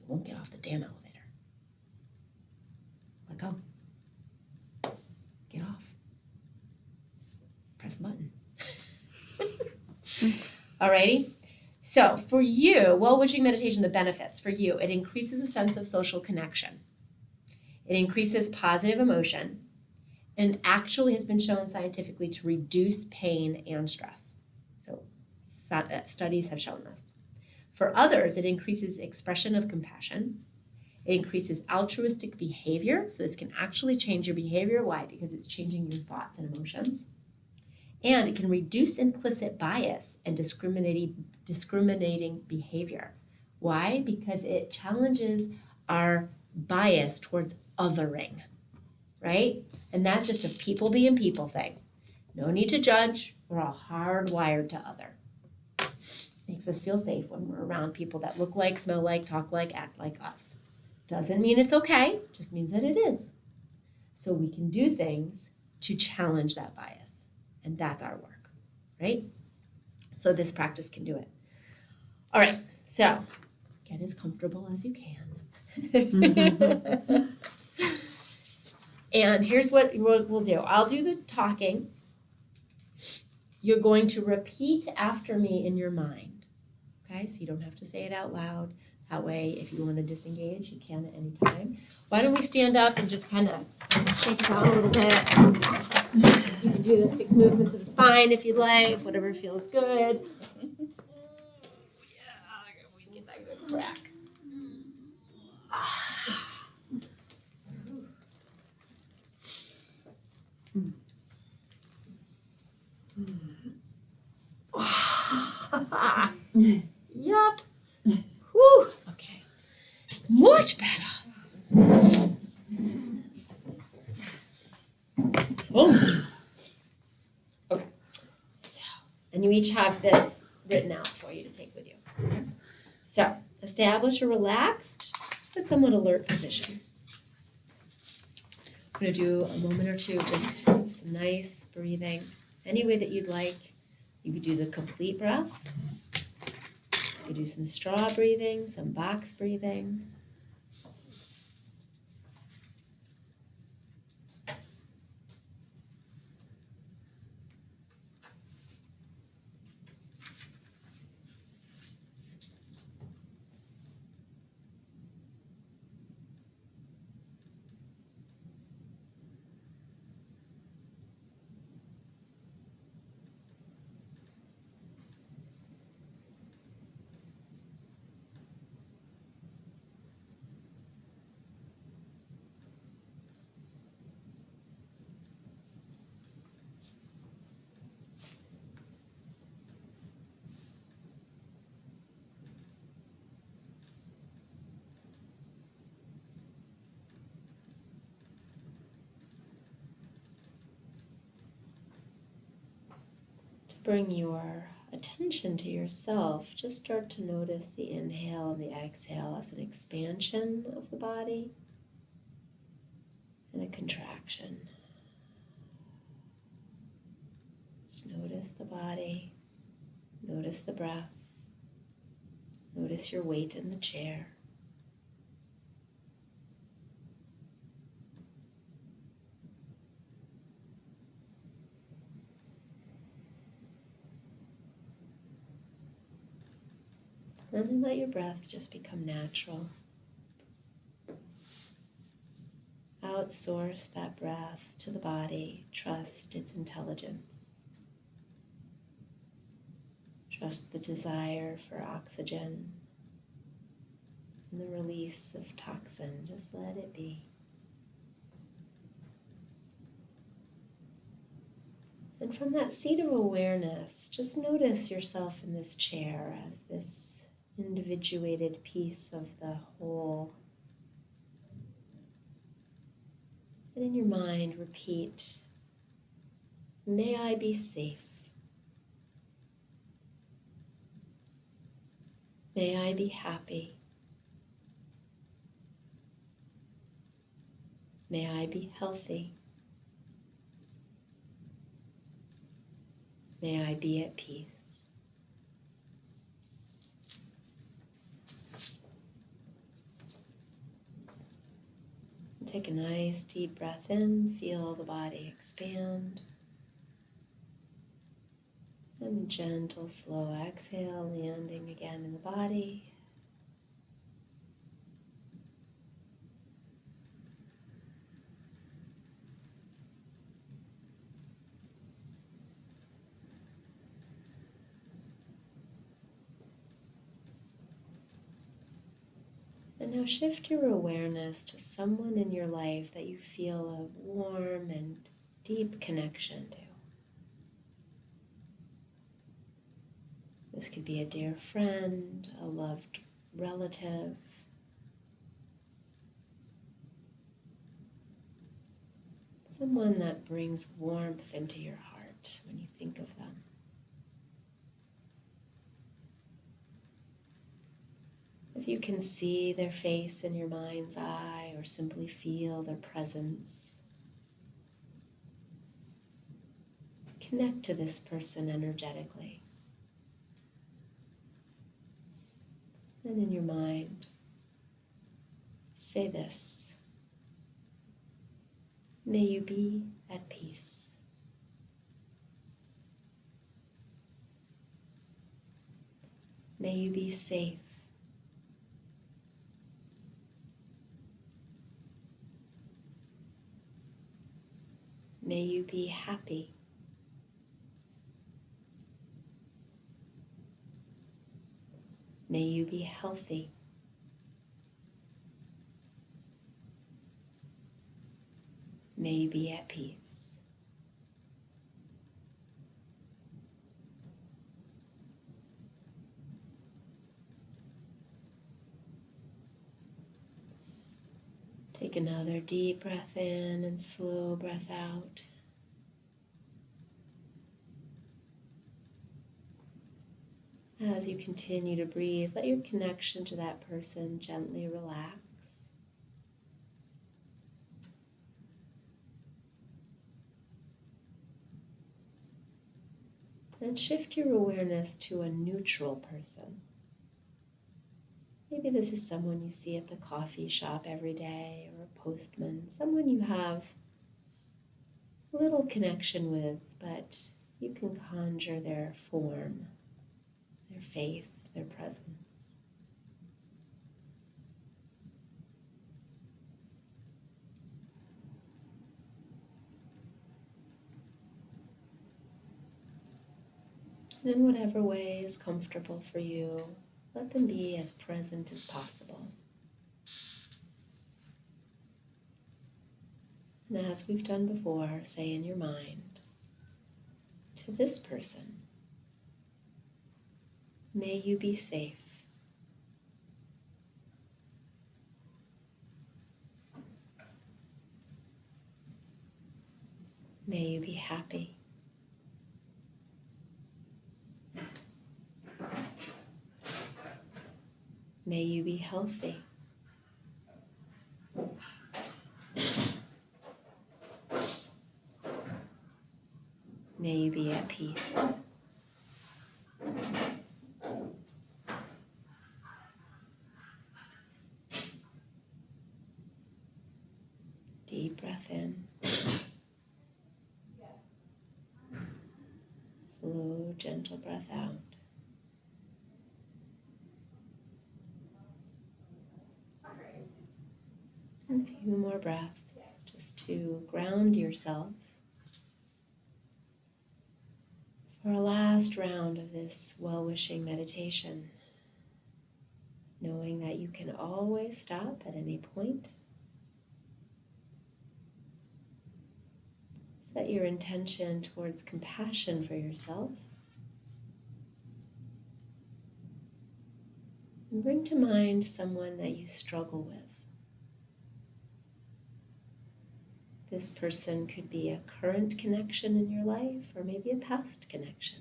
You won't get off the damn elevator. Let go. Get off. Press the button. Alrighty? So for you, well-wishing meditation, the benefits for you, it increases a sense of social connection. It increases positive emotion and actually has been shown scientifically to reduce pain and stress. So studies have shown this. For others, it increases expression of compassion. It increases altruistic behavior. So this can actually change your behavior. Why? Because it's changing your thoughts and emotions. And it can reduce implicit bias and discriminating behavior. Why? Because it challenges our bias towards othering, right? And that's just a people being people thing. No need to judge. We're all hardwired to other. Makes us feel safe when we're around people that look like, smell like, talk like, act like us. Doesn't mean it's okay, just means that it is. So we can do things to challenge that bias. And that's our work, right? So this practice can do it. All right, so get as comfortable as you can. And here's what we'll do. I'll do the talking. You're going to repeat after me in your mind. Okay, so you don't have to say it out loud. That way, if you want to disengage, you can at any time. Why don't we stand up and just kind of shake it out a little bit. You can do the 6 movements of the spine if you'd like, whatever feels good. Yeah, we get that good crack. Yup. Whew. Okay. Much better. So much. Okay. So, and you each have this written out for you to take with you. So, establish a relaxed but somewhat alert position. I'm going to do a moment or two, just some nice breathing, any way that you'd like. You could do the complete breath. You could do some straw breathing, some box breathing. Bring your attention to yourself. Just start to notice the inhale and the exhale as an expansion of the body and a contraction. Just notice the body, notice the breath, notice your weight in the chair. And then let your breath just become natural. Outsource that breath to the body. Trust its intelligence. Trust the desire for oxygen and the release of toxin. Just let it be. And from that seat of awareness, just notice yourself in this chair as this individuated piece of the whole. And in your mind, repeat, may I be safe. May I be happy. May I be healthy. May I be at peace. take a nice deep breath in, feel the body expand. And a gentle, slow exhale, landing again in the body. And now shift your awareness to someone in your life that you feel a warm and deep connection to. This could be a dear friend, a loved relative, someone that brings warmth into your heart when you think of them. If you can see their face in your mind's eye or simply feel their presence, connect to this person energetically. And in your mind, say this: may you be at peace. May you be safe. May you be happy. May you be healthy. May you be at peace. Take another deep breath in and slow breath out. As you continue to breathe, let your connection to that person gently relax. And shift your awareness to a neutral person. Maybe this is someone you see at the coffee shop every day, or a postman, someone you have little connection with, but you can conjure their form, their face, their presence. And in whatever way is comfortable for you, let them be as present as possible. And as we've done before, say in your mind, to this person, may you be safe. May you be happy. May you be healthy. May you be at peace. Deep breath in. Slow, gentle breath out. And a few more breaths just to ground yourself for a last round of this well-wishing meditation, knowing that you can always stop at any point. Set your intention towards compassion for yourself. And bring to mind someone that you struggle with. This person could be a current connection in your life, or maybe a past connection.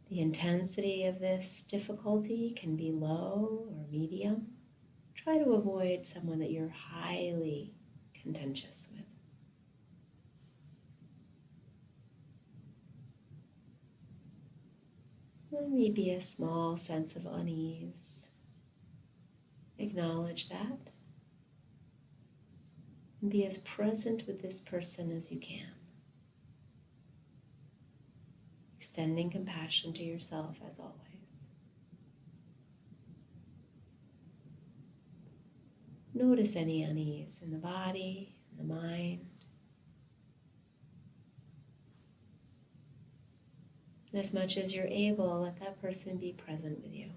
The intensity of this difficulty can be low or medium. Try to avoid someone that you're highly contentious with. There may be a small sense of unease Acknowledge that. And be as present with this person as you can. Extending compassion to yourself as always. Notice any unease in the body, in the mind. And as much as you're able, let that person be present with you.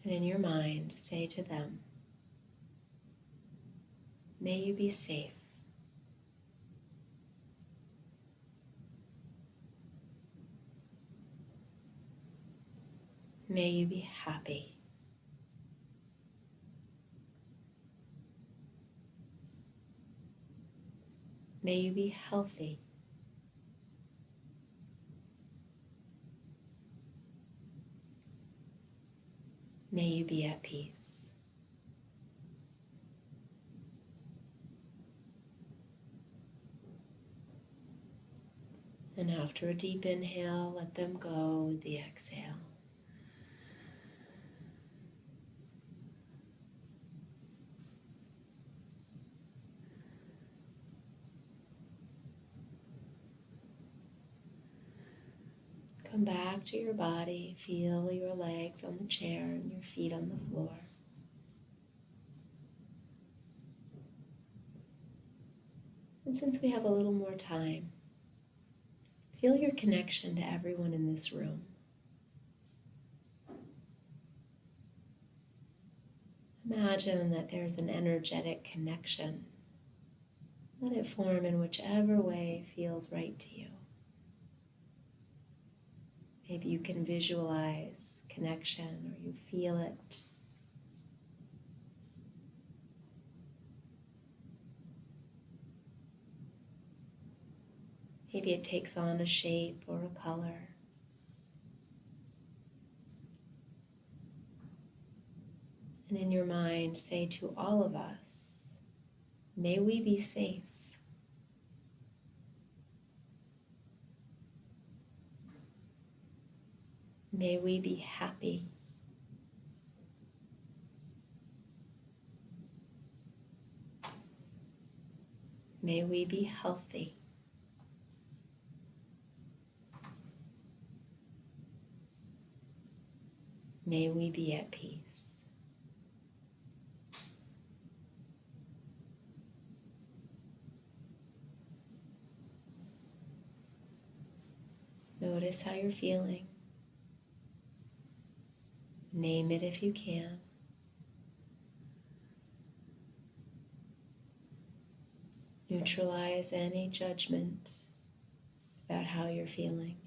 And in your mind, say to them, may you be safe. May you be happy. May you be healthy. May you be at peace. And after a deep inhale, let them go with the exhale. Come back to your body, feel your legs on the chair and your feet on the floor. And since we have a little more time, feel your connection to everyone in this room. Imagine that there's an energetic connection. Let it form in whichever way feels right to you. Maybe you can visualize connection or you feel it. Maybe it takes on a shape or a color. And in your mind, say to all of us, may we be safe. May we be happy. May we be healthy. May we be at peace. Notice how you're feeling. Name it if you can. Neutralize any judgment about how you're feeling.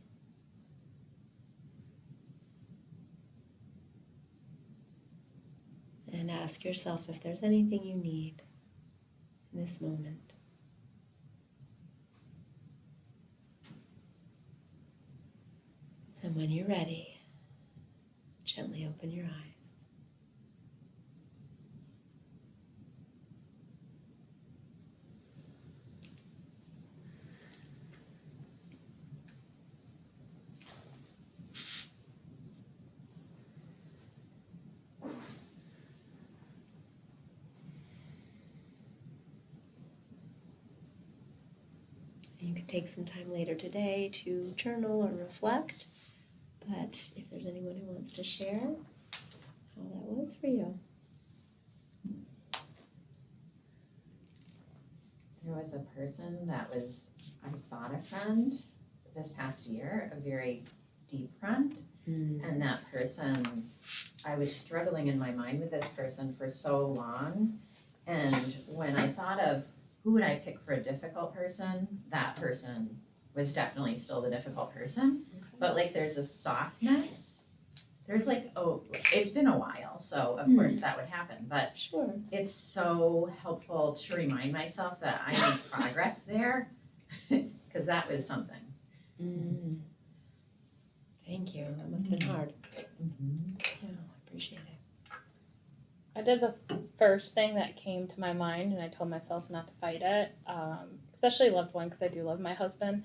And ask yourself if there's anything you need in this moment. And when you're ready, gently open your eyes. You could take some time later today to journal or reflect, but if there's anyone who wants to share how that was for you. There was a person that was, I thought a friend this past year, a very deep friend. And that person, I was struggling in my mind with this person for so long. And when I thought of who would I pick for a difficult person, that person was definitely still the difficult person. Okay. But like there's a softness. There's like, oh, it's been a while, so of course that would happen. But Sure. it's so helpful to remind myself that I made progress there, because that was something. Thank you. That must have been hard. Yeah, I appreciate it. I did the first thing that came to my mind, and I told myself not to fight it, especially loved one, because I do love my husband.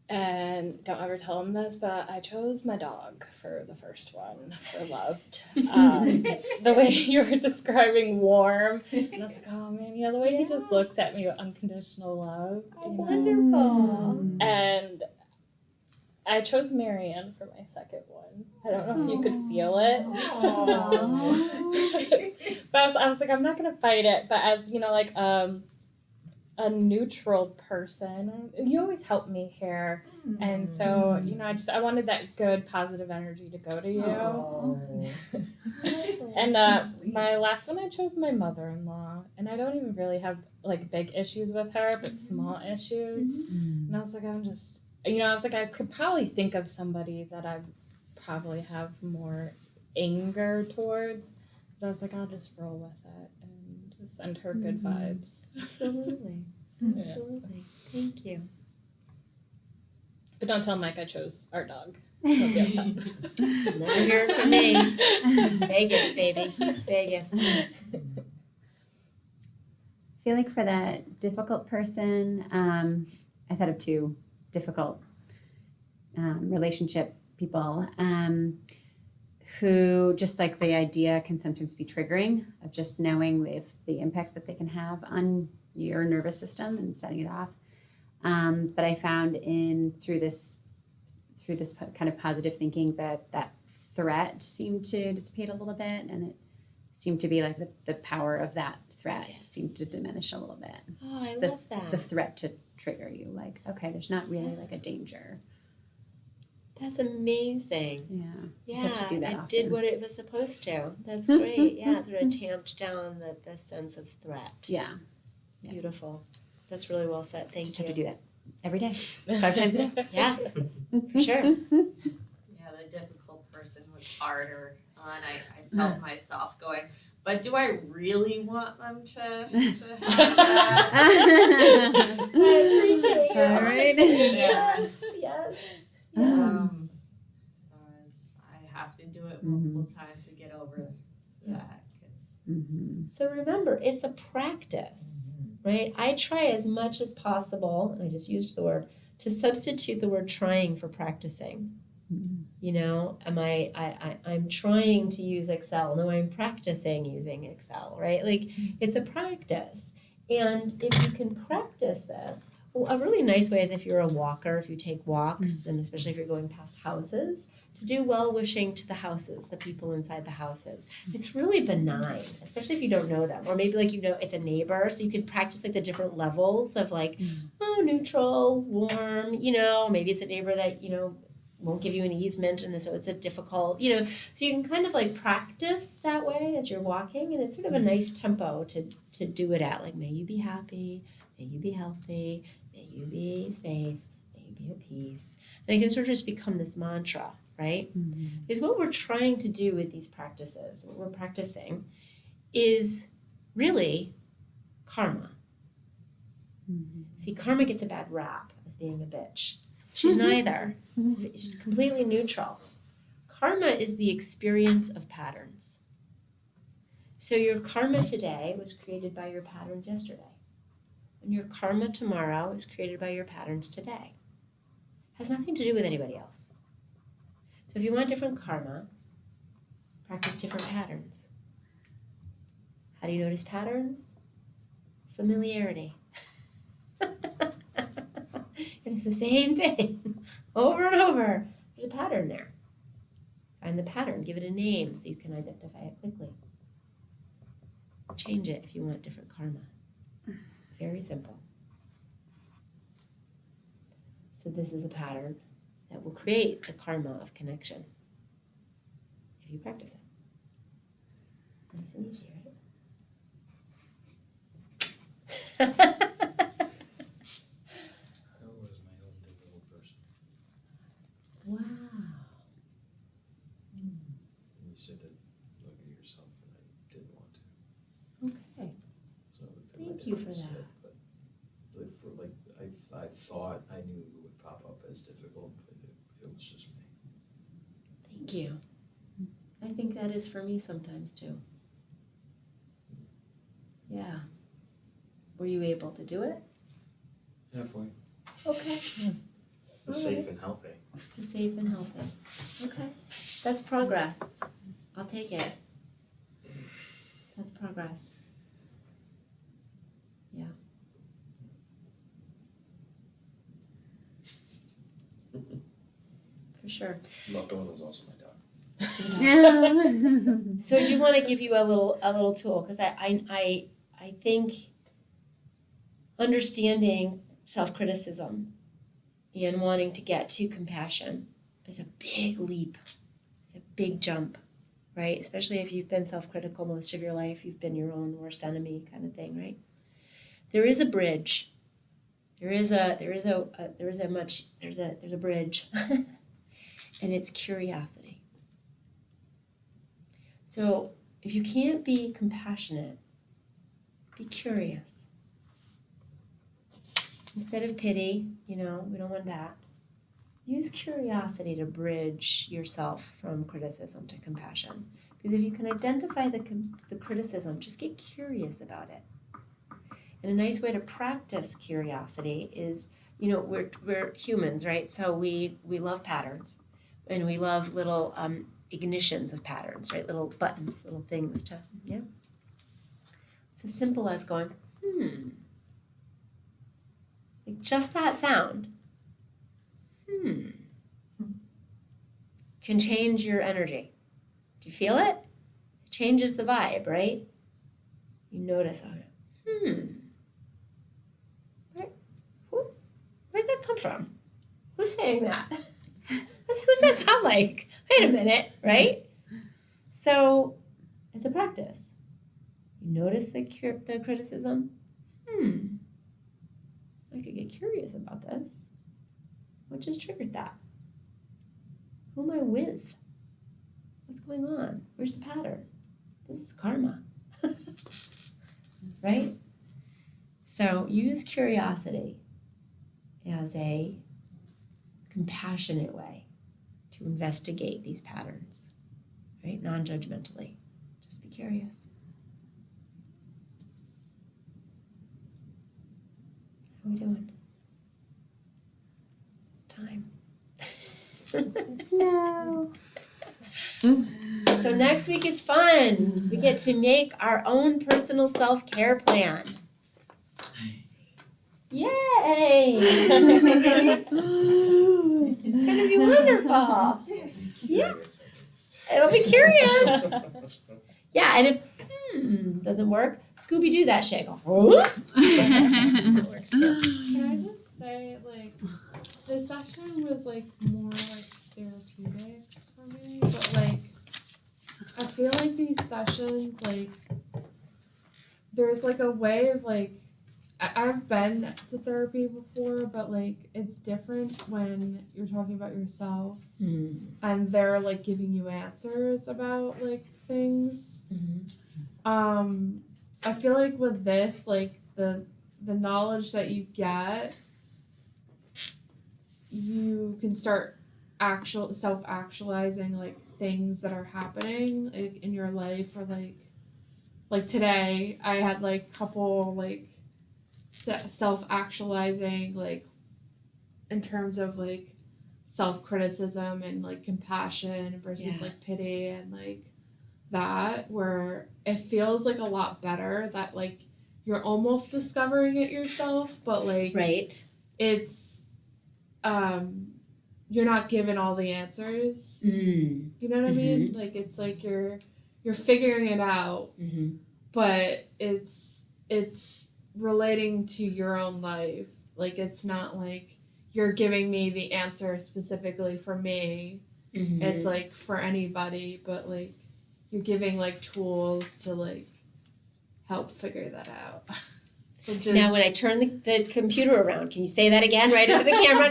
and don't ever tell him this, but I chose my dog for the first one for loved. The way you were describing warm, and I was like, oh man, yeah, the way he just looks at me with unconditional love. Oh, you know? wonderful. And I chose Marianne for my second one. I don't know if you could feel it. But I was like, I'm not gonna fight it. But as you know, like a neutral person, you always help me here, and so you know, I wanted that good positive energy to go to you. And my last one, I chose my mother-in-law, and I don't even really have like big issues with her, but small issues. And I was like, I could probably think of somebody that I probably have more anger towards. But I was like, I'll just roll with it and just send her good vibes. Absolutely. Absolutely. Thank you. But don't tell Mike I chose our dog. He'll be upset. Never hear it from me. Vegas, baby. It's Vegas. I feel like for the difficult person, I thought of two difficult relationship people who just like the idea can sometimes be triggering of just knowing the impact that they can have on your nervous system and setting it off. But I found through this kind of positive thinking that threat seemed to dissipate a little bit, and it seemed to be like the power of that threat seemed to diminish a little bit. Oh, I The- love that. The threat to trigger you, like, okay, there's not really like a danger. That's amazing. Yeah. Just have to do that it often. did what it was supposed to. That's great. Yeah, sort of tamped down the sense of threat. Yeah. Beautiful. That's really well said. Thank Just you. have to do that every day, 5 times a day. Yeah, for sure. Yeah, the difficult person was harder on. I felt myself going, but do I really want them to have that? I appreciate your All right. honesty. Yeah. Yes. So I have to do it multiple times to get over that. 'Cause So remember, it's a practice, right? I try as much as possible, and I just used the word, to substitute the word trying for practicing. You know, I'm trying to use Excel. No, I'm practicing using Excel, right? Like it's a practice. And if you can practice this, well, a really nice way is if you're a walker, if you take walks, and especially if you're going past houses, to do well wishing to the houses, the people inside the houses. It's really benign, especially if you don't know them. Or maybe like you know it's a neighbor, so you can practice like the different levels of like, neutral, warm, you know, maybe it's a neighbor that, you know, won't give you an easement and so it's a difficult, you know, so you can kind of like practice that way as you're walking, and it's sort of a nice tempo to do it at, like may you be happy, may you be healthy, may you be safe, may you be at peace. And it can sort of just become this mantra, right? Because what we're trying to do with these practices, what we're practicing, is really karma. See, karma gets a bad rap as being a bitch. She's neither. She's completely neutral. Karma is the experience of patterns. So your karma today was created by your patterns yesterday. And your karma tomorrow is created by your patterns today. Has nothing to do with anybody else. So if you want different karma, practice different patterns. How do you notice patterns? Familiarity. And it's the same thing over and over. There's a pattern there. Find the pattern, give it a name so you can identify it quickly. Change it if you want different karma. Very simple. So this is a pattern that will create the karma of connection if you practice it. Nice and easy, right? I was my own difficult person. Wow. You said that look at yourself, and I didn't want to. Okay. So I looked at my Thank dad you for and said, that. but I thought I knew it would pop up as difficult, but it was just me. Thank you. I think that is for me sometimes too. Yeah. Were you able to do it? Halfway. Okay. It's safe and healthy. Be safe and healthy. Okay. That's progress. I'll take it. That's progress. Yeah. For sure. Lockdown was also my dog. So I do want to give you a little tool, because I think understanding self-criticism and wanting to get to compassion is a big leap. It's a big jump, right? Especially if you've been self-critical most of your life, you've been your own worst enemy kind of thing, right? There is a bridge. There's a bridge, and it's curiosity. So if you can't be compassionate, be curious. Instead of pity, we don't want that. Use curiosity to bridge yourself from criticism to compassion. Because if you can identify the criticism, just get curious about it. And a nice way to practice curiosity is, we're humans, right? So we love patterns, and we love little ignitions of patterns, right? Little buttons, little things to, yeah. It's as simple as going, like just that sound, can change your energy. Do you feel it? It changes the vibe, right? You notice, where'd that come from? Who's saying that? Who's that sound like? Wait a minute, right? So it's a practice. You notice the criticism. I could get curious about this. What just triggered that? Who am I with? What's going on? Where's the pattern? This is karma. Right? So use curiosity as a compassionate way to investigate these patterns, right? Non-judgmentally. Just be curious. How are we doing? Time. No. So next week is fun. We get to make our own personal self-care plan. Yay! It's gonna be wonderful. Yeah. It'll be curious. Yeah, and if doesn't work, Scooby-Doo that shit. Go, that works too. Can I just say, the session was more therapeutic for me, but I feel like these sessions, there's a way of I've been to therapy before, but it's different when you're talking about yourself and they're giving you answers about things. I feel like with this, the knowledge that you get, you can start self-actualizing things that are happening in your life, or today I had couple self-actualizing in terms of self-criticism and compassion versus pity and that, where it feels a lot better that you're almost discovering it yourself, but right. It's you're not given all the answers. You know what I mean? It's you're figuring it out, but it's relating to your own life. It's not you're giving me the answer specifically for me. It's for anybody, but you're giving tools to help figure that out. Now, when I turn the computer around, can you say that again right into the camera?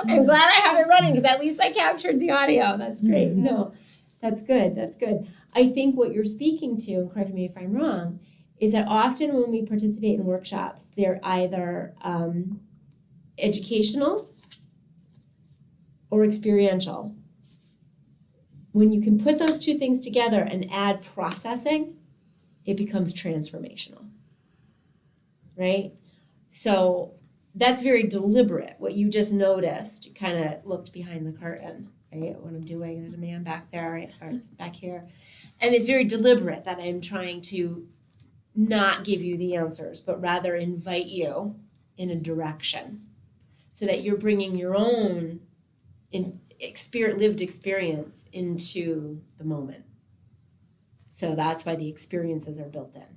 I'm glad I have it running, because at least I captured the audio. That's great. No, that's good. That's good. I think what you're speaking to, and correct me if I'm wrong, is that often when we participate in workshops, they're either educational or experiential. When you can put those two things together and add processing, it becomes transformational, right? So that's very deliberate. What you just noticed, you kind of looked behind the curtain, right? What I'm doing, there's a man back there, right? Or it's back here. And it's very deliberate that I'm trying to not give you the answers, but rather invite you in a direction so that you're bringing your own lived experience into the moment. So that's why the experiences are built in,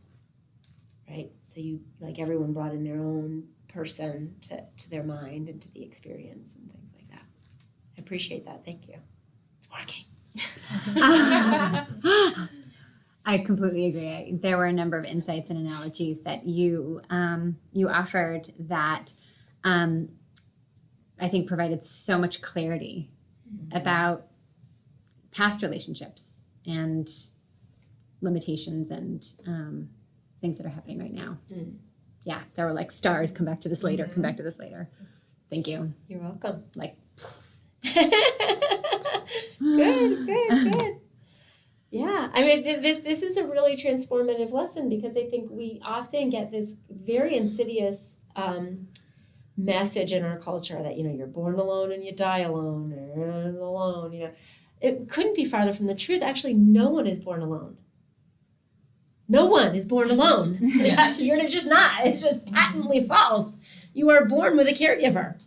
right? So you, like everyone brought in their own person to their mind and to the experience and things like that. I appreciate that. Thank you. It's working. I completely agree. There were a number of insights and analogies that you offered that I think provided so much clarity about past relationships and limitations and things that are happening right now. Yeah, there were like stars. Come back to this later. Come back to this later. Thank you. You're welcome. Like, good. Yeah, I mean, this is a really transformative lesson because I think we often get this very insidious message in our culture that, you're born alone and you die alone, or alone, It couldn't be farther from the truth. Actually, no one is born alone. No one is born alone. You're just not. It's just patently false. You are born with a caregiver.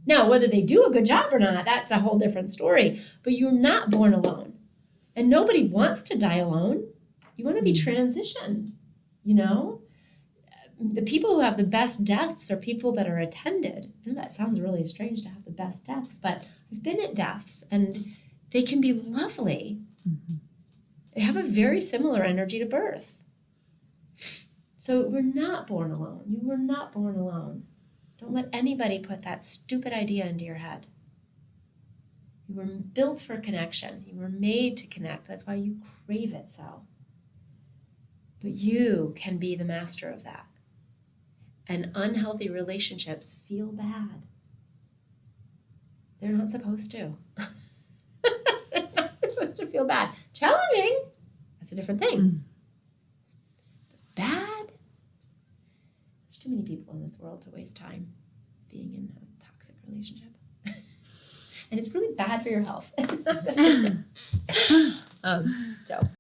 Now, whether they do a good job or not, that's a whole different story. But you're not born alone. And nobody wants to die alone. You want to be transitioned, The people who have the best deaths are people that are attended. I know that sounds really strange to have the best deaths, but I've been at deaths and they can be lovely. They have a very similar energy to birth. So we're not born alone. You were not born alone. Don't let anybody put that stupid idea into your head. You were built for connection. You were made to connect. That's why you crave it so. But you can be the master of that. And unhealthy relationships feel bad. They're not supposed to. They're not supposed to feel bad. Challenging, that's a different thing. But bad? There's too many people in this world to waste time being in a toxic relationship. And it's really bad for your health. So